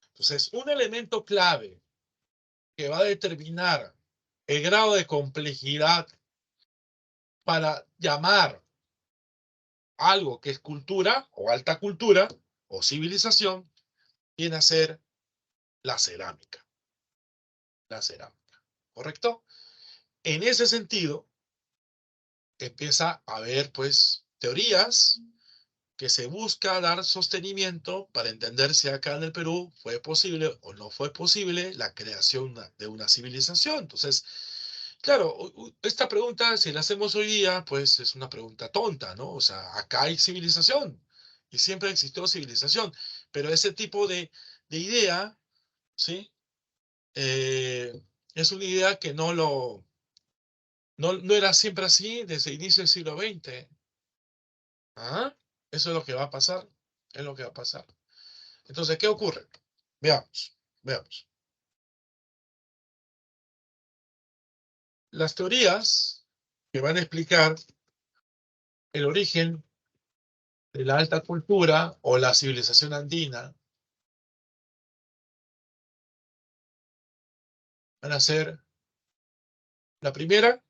Entonces, un elemento clave que va a determinar el grado de complejidad para llamar algo que es cultura o alta cultura o civilización, viene a ser la cerámica. La cerámica. ¿Correcto? En ese sentido, empieza a haber, pues, teorías que se busca dar sostenimiento para entender si acá en el Perú fue posible o no fue posible la creación de una civilización. Entonces, claro, esta pregunta, si la hacemos hoy día, pues es una pregunta tonta, ¿no? O sea, acá hay civilización y siempre existió civilización, pero ese tipo de idea, ¿sí? Eh, es una idea que no era siempre así desde el inicio del siglo XX. ¿Ah? Eso es lo que va a pasar. Es lo que va a pasar. Entonces, ¿qué ocurre? Veamos, veamos. Las teorías que van a explicar el origen de la alta cultura o la civilización andina van a ser, la primera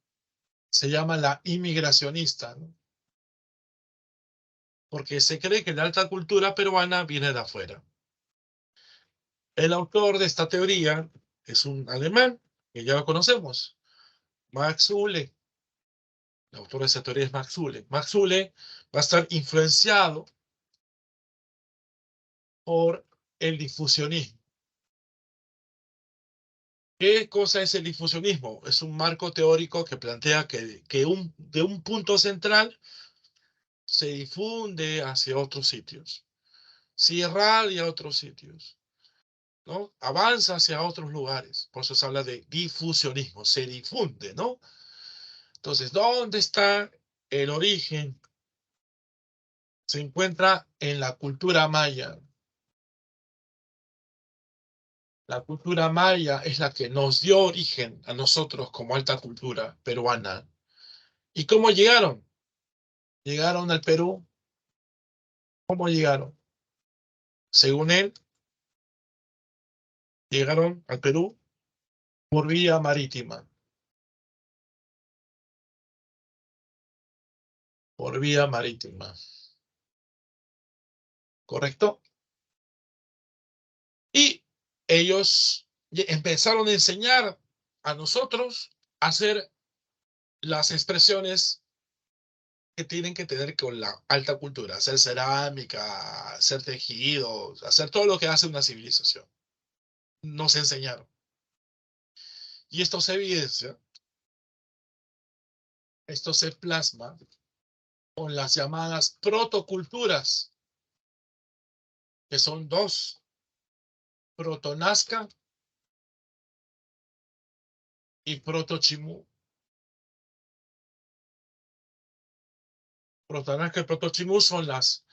se llama la inmigracionista, ¿no? Porque se cree que la alta cultura peruana viene de afuera. El autor de esta teoría es un alemán, que ya lo conocemos, Max Uhle. El autor de esta teoría es Max Uhle. Max Uhle va a estar influenciado por el difusionismo. ¿Qué cosa es el difusionismo? Es un marco teórico que plantea que de un punto central se difunde hacia otros sitios, se irradia a otros sitios, ¿no? Avanza hacia otros lugares. Por eso se habla de difusionismo, se difunde, ¿no? Entonces, ¿dónde está el origen? Se encuentra en la cultura maya. La cultura maya es la que nos dio origen a nosotros como alta cultura peruana. ¿Y cómo llegaron? Llegaron al Perú. ¿Cómo llegaron? Según él, llegaron al Perú por vía marítima. Por vía marítima. ¿Correcto? Y ellos empezaron a enseñar a nosotros a hacer las expresiones que tienen que tener con la alta cultura, hacer cerámica, hacer tejidos, hacer todo lo que hace una civilización. Nos enseñaron. Y esto se evidencia, esto se plasma con las llamadas protoculturas, que son dos: Proto-Nazca y Proto-Chimú. Proto-Nazca y Proto-Chimú son las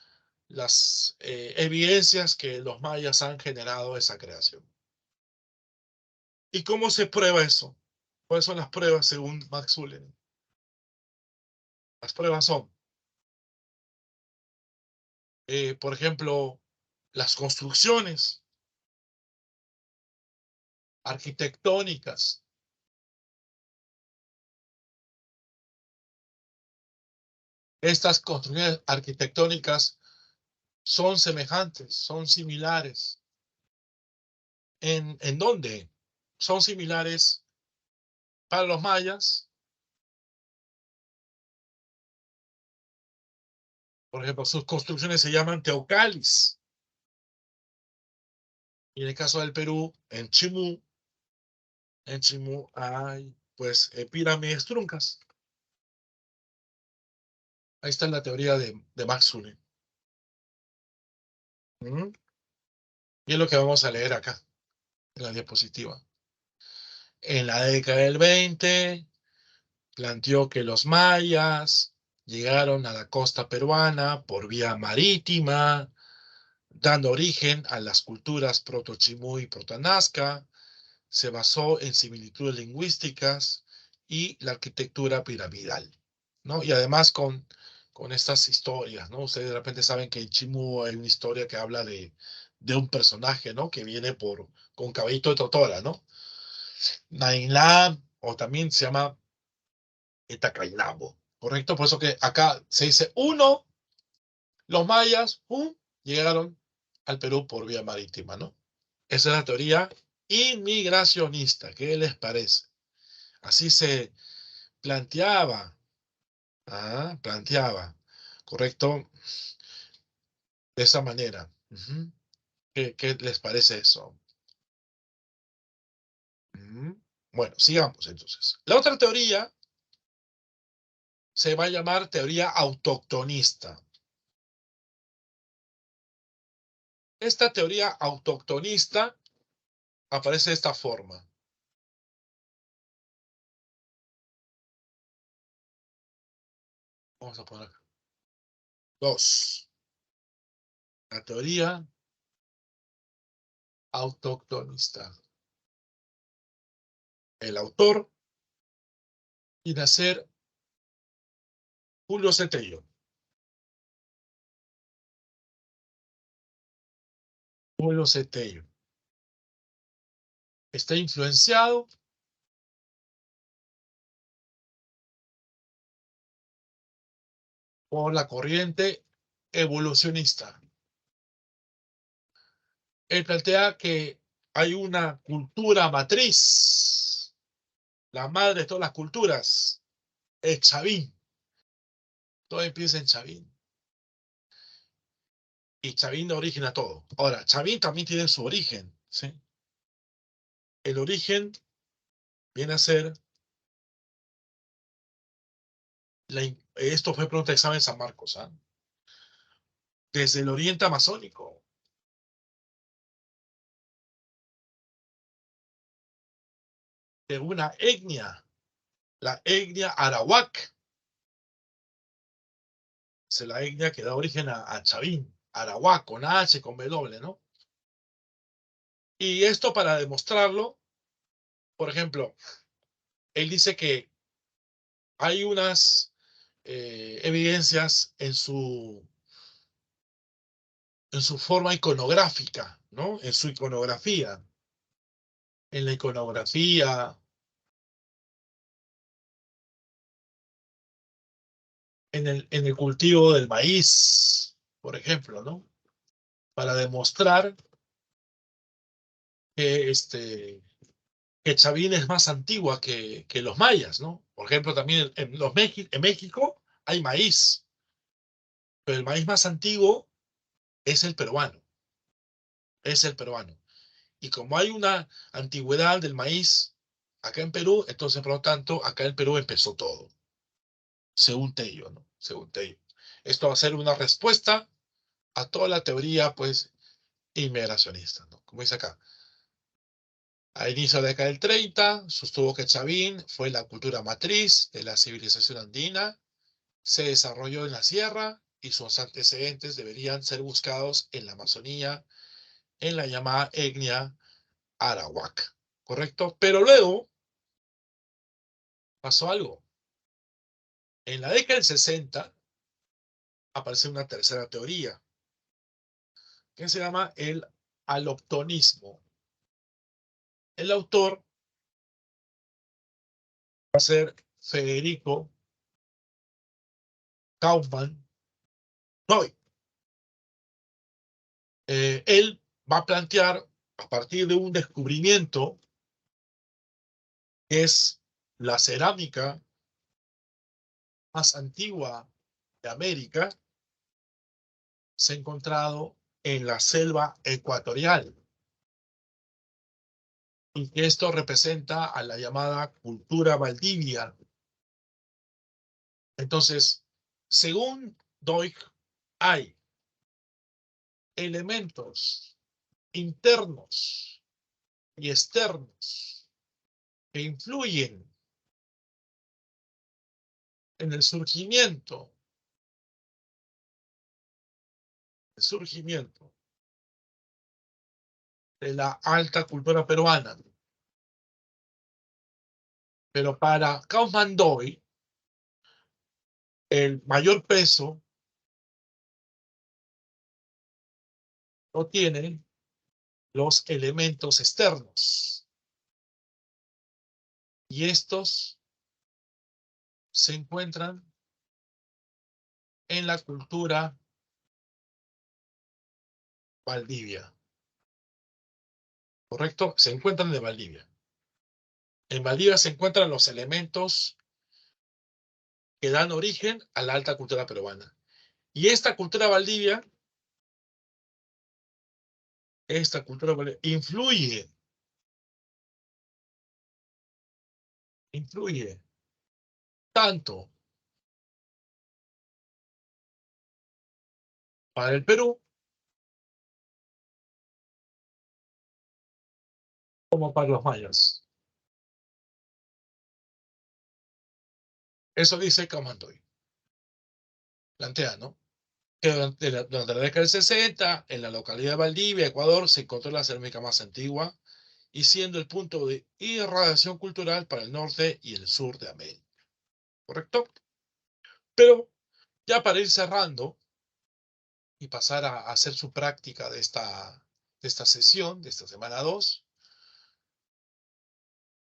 evidencias que los mayas han generado de esa creación. ¿Y cómo se prueba eso? ¿Cuáles son las pruebas según Max Uhle? Las pruebas son, por ejemplo, las construcciones arquitectónicas. Estas construcciones arquitectónicas son semejantes, son similares. ¿En dónde? Son similares Para los mayas, por ejemplo, sus construcciones se llaman teocalis. Y en el caso del Perú, en Chimú hay, pues, pirámides truncas. Ahí está la teoría de Max Zune. ¿Mm? Y es lo que vamos a leer acá, en la diapositiva. En la década del 20, planteó que los mayas llegaron a la costa peruana por vía marítima, dando origen a las culturas proto-chimú y proto-nazca. Se basó en similitudes lingüísticas y la arquitectura piramidal, ¿no? Y además con estas historias, ¿no? Ustedes de repente saben que en Chimú hay una historia que habla de un personaje, ¿no? Que viene con cabellito de totora, ¿no? Nainlab, o también se llama Etacainabo, ¿correcto? Por eso que acá se dice uno, los mayas llegaron al Perú por vía marítima, ¿no? Esa es la teoría inmigracionista. ¿Qué les parece? Así se planteaba, ¿correcto? De esa manera. ¿Qué les parece eso? Bueno, sigamos entonces. La otra teoría se va a llamar teoría autoctonista. Esta teoría autoctonista aparece de esta forma. Vamos a poner acá. 2. La teoría autoctonista. El autor viene a ser Julio Cetello. Julio Cetello. Está influenciado por la corriente evolucionista. Él plantea que hay una cultura matriz, la madre de todas las culturas, es Chavín. Todo empieza en Chavín. Y Chavín da origen a todo. Ahora, Chavín también tiene su origen, ¿sí? El origen viene a ser, esto fue pregunta de examen en San Marcos, ¿ah? Desde el oriente amazónico. De una etnia, la etnia arawak. Es la etnia que da origen a Chavín, arawak, con H, con W, ¿no? Y esto para demostrarlo, por ejemplo, él dice que hay unas evidencias en su forma iconográfica, ¿no? En su iconografía. En la iconografía, en el cultivo del maíz, por ejemplo, ¿no? Para demostrar que Chavín es más antigua que los mayas, ¿no? Por ejemplo, también en México hay maíz, pero el maíz más antiguo es el peruano. Es el peruano. Y como hay una antigüedad del maíz acá en Perú, entonces, por lo tanto, acá en Perú empezó todo. Según Tello, ¿no? Según Tello. Esto va a ser una respuesta a toda la teoría, pues, inmigracionista, ¿no? Como dice acá. A inicio de la década del 30, sostuvo que Chavín fue la cultura matriz de la civilización andina, se desarrolló en la sierra y sus antecedentes deberían ser buscados en la Amazonía, en la llamada etnia arawak, ¿correcto? Pero luego pasó algo. En la década del 60 aparece una tercera teoría que se llama el aloptonismo. El autor va a ser Federico Kaufmann Noy. Él va a plantear, a partir de un descubrimiento, que es la cerámica más antigua de América se ha encontrado en la selva ecuatorial. Y que esto representa a la llamada cultura Valdivia. Entonces, según Doig, hay elementos internos y externos que influyen en el surgimiento de la alta cultura peruana. Pero para Kaufman Doig, el mayor peso lo tienen los elementos externos. Y estos se encuentran en la cultura Valdivia. ¿Correcto? Se encuentran en Valdivia. En Valdivia se encuentran los elementos que dan origen a la alta cultura peruana. Y esta cultura Valdivia influye tanto para el Perú como para los mayas. Eso dice Camandoy. Plantea, ¿no? Que durante la década del 60, en la localidad de Valdivia, Ecuador, se encontró la cerámica más antigua y siendo el punto de irradiación cultural para el norte y el sur de América. ¿Correcto? Pero ya para ir cerrando y pasar a hacer su práctica de esta sesión, de esta semana 2,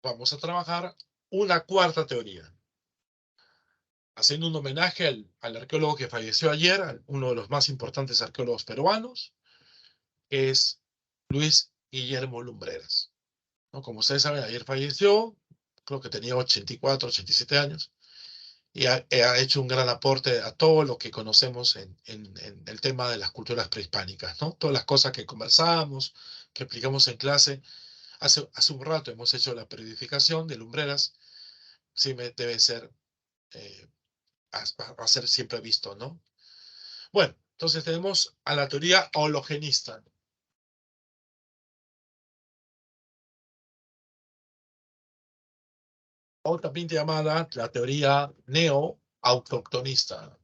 vamos a trabajar una cuarta teoría. Haciendo un homenaje al arqueólogo que falleció ayer, uno de los más importantes arqueólogos peruanos, que es Luis Guillermo Lumbreras. ¿No? Como ustedes saben, ayer falleció, creo que tenía 84, 87 años, y ha hecho un gran aporte a todo lo que conocemos en el tema de las culturas prehispánicas, ¿no? Todas las cosas que conversamos, que explicamos en clase. Hace un rato hemos hecho la periodificación de Lumbreras, sí debe ser, va a ser siempre visto, ¿no? Bueno, entonces tenemos a la teoría hologenista. O también llamada la teoría neo-autoctonista.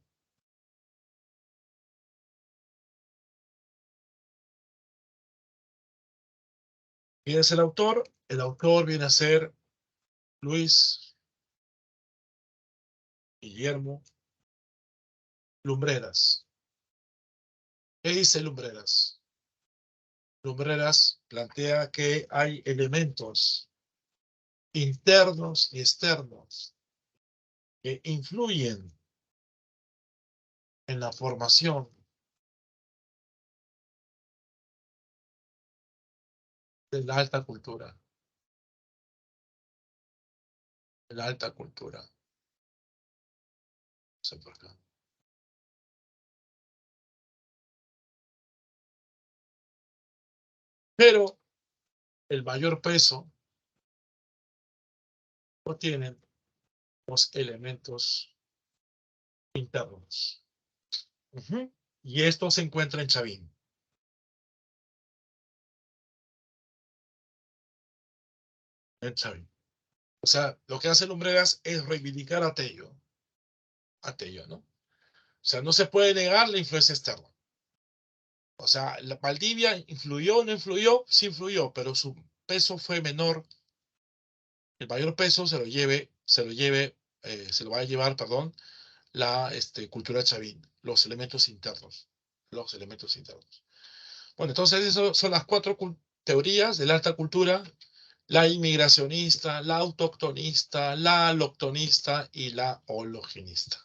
¿Quién es el autor? El autor viene a ser Luis Guillermo Lumbreras. ¿Qué dice Lumbreras? Lumbreras plantea que hay elementos internos y externos que influyen en la formación de la alta cultura. De la alta cultura. No sé por qué. Pero el mayor peso lo tienen los elementos internos. Y esto se encuentra en Chavín. En Chavín. O sea, lo que hace Lumbreras es reivindicar a Tello. A Tello, ¿no? O sea, no se puede negar la influencia externa. O sea, la Valdivia influyó o no influyó, sí influyó, pero su peso fue menor. El mayor peso se lo va a llevar, perdón, la cultura chavín, los elementos internos. Los elementos internos. Bueno, entonces eso son las 4 teorías de la alta cultura: la inmigracionista, la autoctonista, la aloctonista y la hologenista.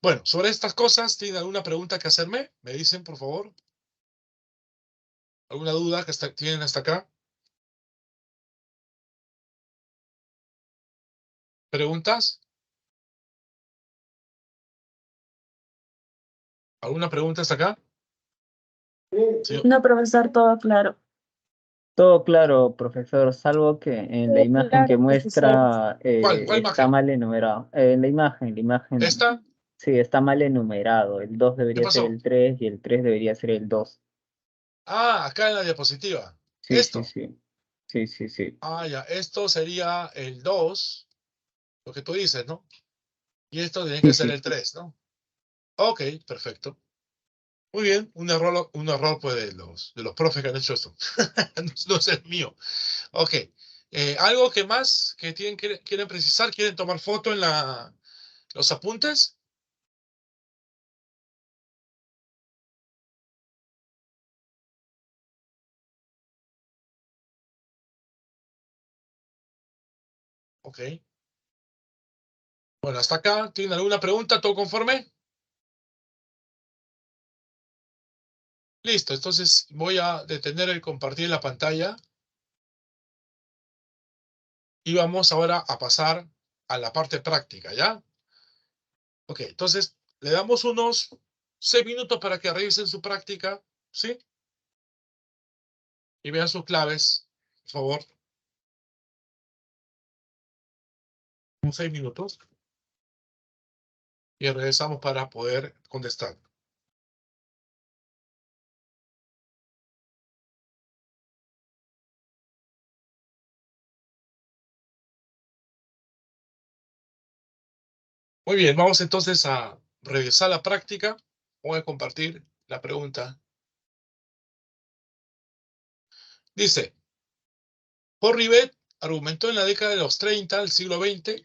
Bueno, sobre estas cosas, ¿tienen alguna pregunta que hacerme? Me dicen, por favor. ¿Alguna duda que tienen hasta acá? ¿Preguntas? ¿Alguna pregunta hasta acá? Sí. No, profesor, todo claro. Todo claro, profesor, salvo que en la Todo imagen que claro, profesor. muestra ¿Cuál está imagen? mal enumerado. En la imagen, ¿Esta? sí, está mal enumerado. El 2 ¿Qué debería ser pasó? el 3 y el 3 debería ser el 2. Ah, acá en la diapositiva. Sí, sí, Esto. sí. Sí, sí, sí. Ah, ya. Esto sería el 2, lo que tú dices, ¿no? Y esto tiene Sí, que ser sí, el sí. 3, ¿no? Ok, perfecto. Muy bien, un error pues de los profes que han hecho esto. No es el mío. Ok. ¿Algo que más que quieren precisar? ¿Quieren tomar foto en los apuntes? Ok. Bueno, hasta acá. ¿Tienen alguna pregunta? ¿Todo conforme? Listo. Entonces voy a detener el compartir la pantalla y vamos ahora a pasar a la parte práctica, ¿ya? Ok. Entonces le damos unos 6 minutos para que revisen su práctica, ¿sí? Y vean sus claves, por favor. Unos 6 minutos. Y regresamos para poder contestar. Muy bien, vamos entonces a revisar la práctica. Voy a compartir la pregunta. Dice, Paul Rivet argumentó en la década de los 30 del siglo XX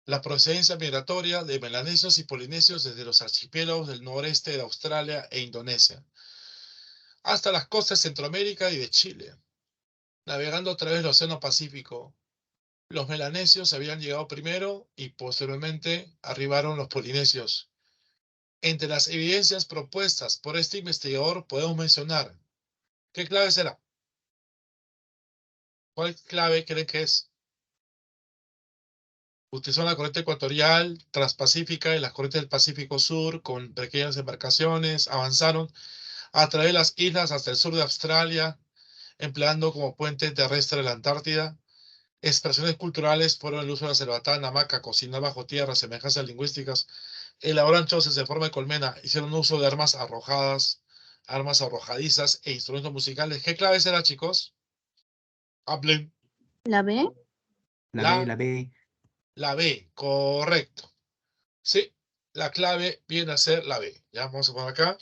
la procedencia migratoria de melanesios y polinesios desde los archipiélagos del noreste de Australia e Indonesia hasta las costas de Centroamérica y de Chile. Navegando a través del Océano Pacífico, los melanesios habían llegado primero y posteriormente arribaron los polinesios. Entre las evidencias propuestas por este investigador podemos mencionar, ¿qué clave será? ¿Cuál clave creen que es? Utilizaron la corriente ecuatorial, transpacífica y las corrientes del Pacífico Sur con pequeñas embarcaciones, avanzaron a través de las islas hasta el sur de Australia, empleando como puente terrestre la Antártida. Expresiones culturales fueron el uso de la cerbatana, hamaca, cocinar bajo tierra, semejanzas lingüísticas, elaboran choces en forma de colmena, hicieron uso de armas arrojadas, armas arrojadizas e instrumentos musicales. ¿Qué clave será, chicos? Hablen. ¿La B? La B, La, la B. la B, correcto. Sí, la clave viene a ser la B. Ya vamos a poner acá.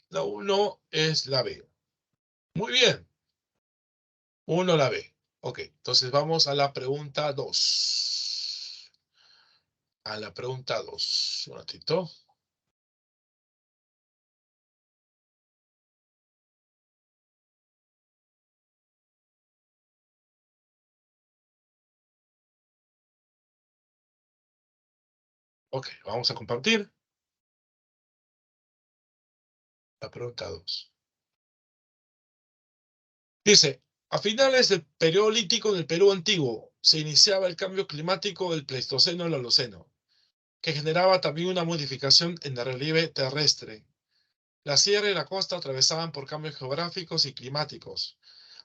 La 1 es la B. Muy bien. 1 la B. Ok, entonces vamos a la pregunta 2. A la pregunta 2. Un ratito. Ok, vamos a compartir la pregunta 2. Dice, a finales del Paleolítico en el Perú antiguo se iniciaba el cambio climático del Pleistoceno al Holoceno, que generaba también una modificación en el relieve terrestre. La sierra y la costa atravesaban por cambios geográficos y climáticos.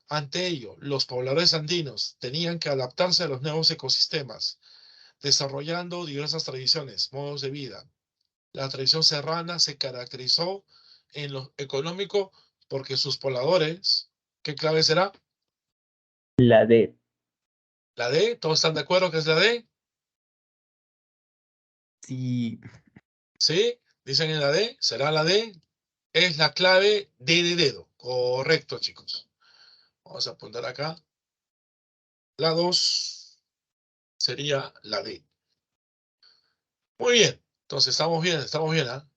Ante ello, los pobladores andinos tenían que adaptarse a los nuevos ecosistemas, desarrollando diversas tradiciones, modos de vida. La tradición serrana se caracterizó en lo económico porque sus pobladores, ¿qué clave será? La D. La D, ¿todos están de acuerdo que es la D? Sí. ¿Sí? Dicen en la D, será la D. Es la clave D de dedo. Correcto, chicos. Vamos a apuntar acá. La 2 sería la D. Muy bien. Entonces estamos bien, estamos bien. ¿Ah?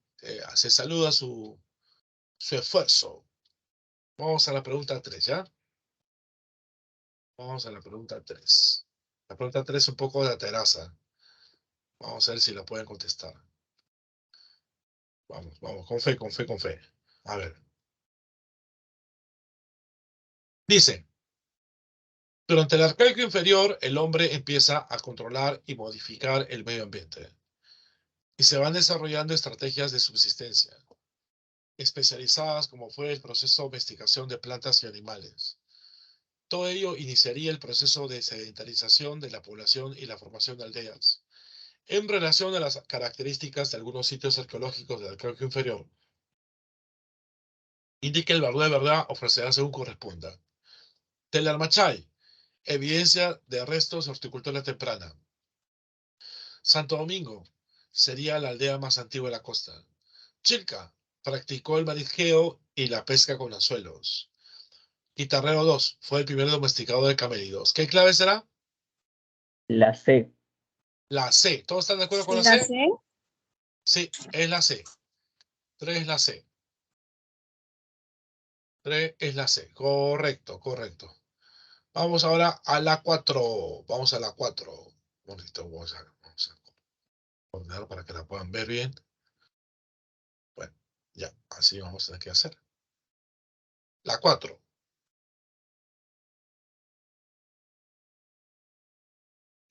Se saluda su esfuerzo. Vamos a la pregunta 3, ¿ya? Vamos a la pregunta 3. La pregunta 3 es un poco de teraza. Vamos a ver si la pueden contestar. Vamos, vamos, con fe, con fe, con fe. A ver. Dice, Durante el Arcaico inferior, el hombre empieza a controlar y modificar el medio ambiente. Y se van desarrollando estrategias de subsistencia, especializadas como fue el proceso de domesticación de plantas y animales. Todo ello iniciaría el proceso de sedentarización de la población y la formación de aldeas. En relación a las características de algunos sitios arqueológicos del Arcaico inferior, indica el valor de verdad ofrecerá según corresponda. Telarmachay, evidencia de restos de horticultura temprana. Santo Domingo, sería la aldea más antigua de la costa. Chilca, practicó el marisqueo y la pesca con anzuelos. Guitarrero 2, fue el primer domesticador de camélidos. ¿Qué clave será? La C. La C. ¿Todos están de acuerdo con la La C? C. Sí, es la C. 3 es la C. 3 es la C. Correcto, correcto. Vamos ahora a la 4. Vamos a la 4. Bonito, vamos a ordenar para que la puedan ver bien. Bueno, ya, así vamos a tener que hacer. La 4.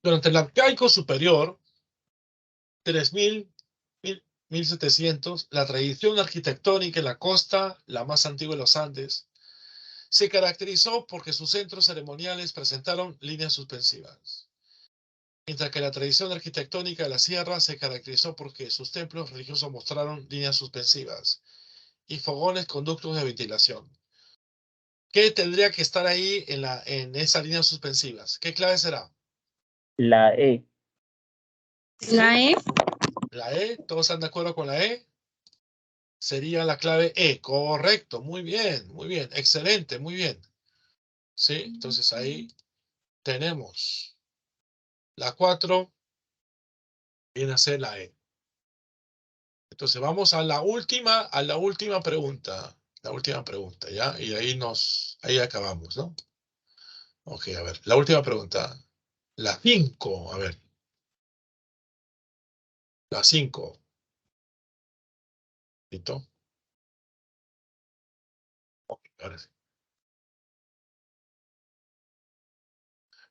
Durante el Arcaico superior, 3000, 1700, la tradición arquitectónica en la costa, la más antigua de los Andes, se caracterizó porque sus centros ceremoniales presentaron líneas suspensivas, mientras que la tradición arquitectónica de la sierra se caracterizó porque sus templos religiosos mostraron líneas suspensivas y fogones con ductos de ventilación. ¿Qué tendría que estar ahí en esas líneas suspensivas? ¿Qué clave será? La E. La E. La E, ¿todos están de acuerdo con la E? Sería la clave E, correcto, muy bien, excelente, muy bien. Sí, entonces ahí tenemos la 4, viene a ser la E. Entonces vamos a la última pregunta, ¿ya? Y ahí acabamos, ¿no? Ok, a ver, la última pregunta. La 5, a ver. La 5. ¿Listo? Ok, ahora sí.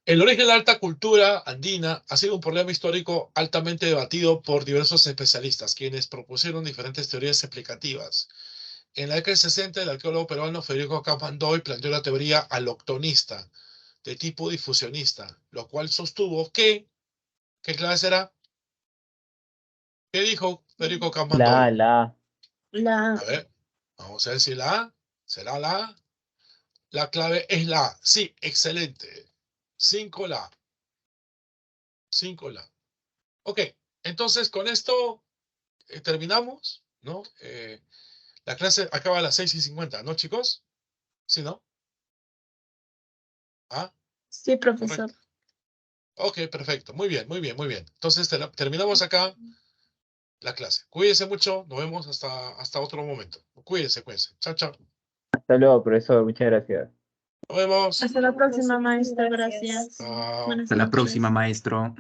El origen de la alta cultura andina ha sido un problema histórico altamente debatido por diversos especialistas, quienes propusieron diferentes teorías explicativas. En la década de 60, el arqueólogo peruano Federico Capmandoy planteó la teoría aloctonista, de tipo difusionista, lo cual sostuvo que, ¿qué clave será? ¿Qué dijo Federico La A, Capmandoy? la A. A ver, vamos a ver si la A será la A. La clave es la A. Sí, excelente. 5 la A. 5 la A. Ok, entonces con esto terminamos, ¿no? La clase acaba a las 6:50, ¿no, chicos? Sí, ¿no? Ah, Sí, profesor. correcto. Ok, perfecto. Muy bien, muy bien, muy bien. Entonces terminamos acá la clase. Cuídense mucho. Nos vemos hasta otro momento. Cuídense, cuídense. Chao, chao. Hasta luego, profesor. Muchas gracias. Nos vemos. Hasta la próxima, maestra. Gracias. Chao. Buenas Hasta la noches. próxima, maestro.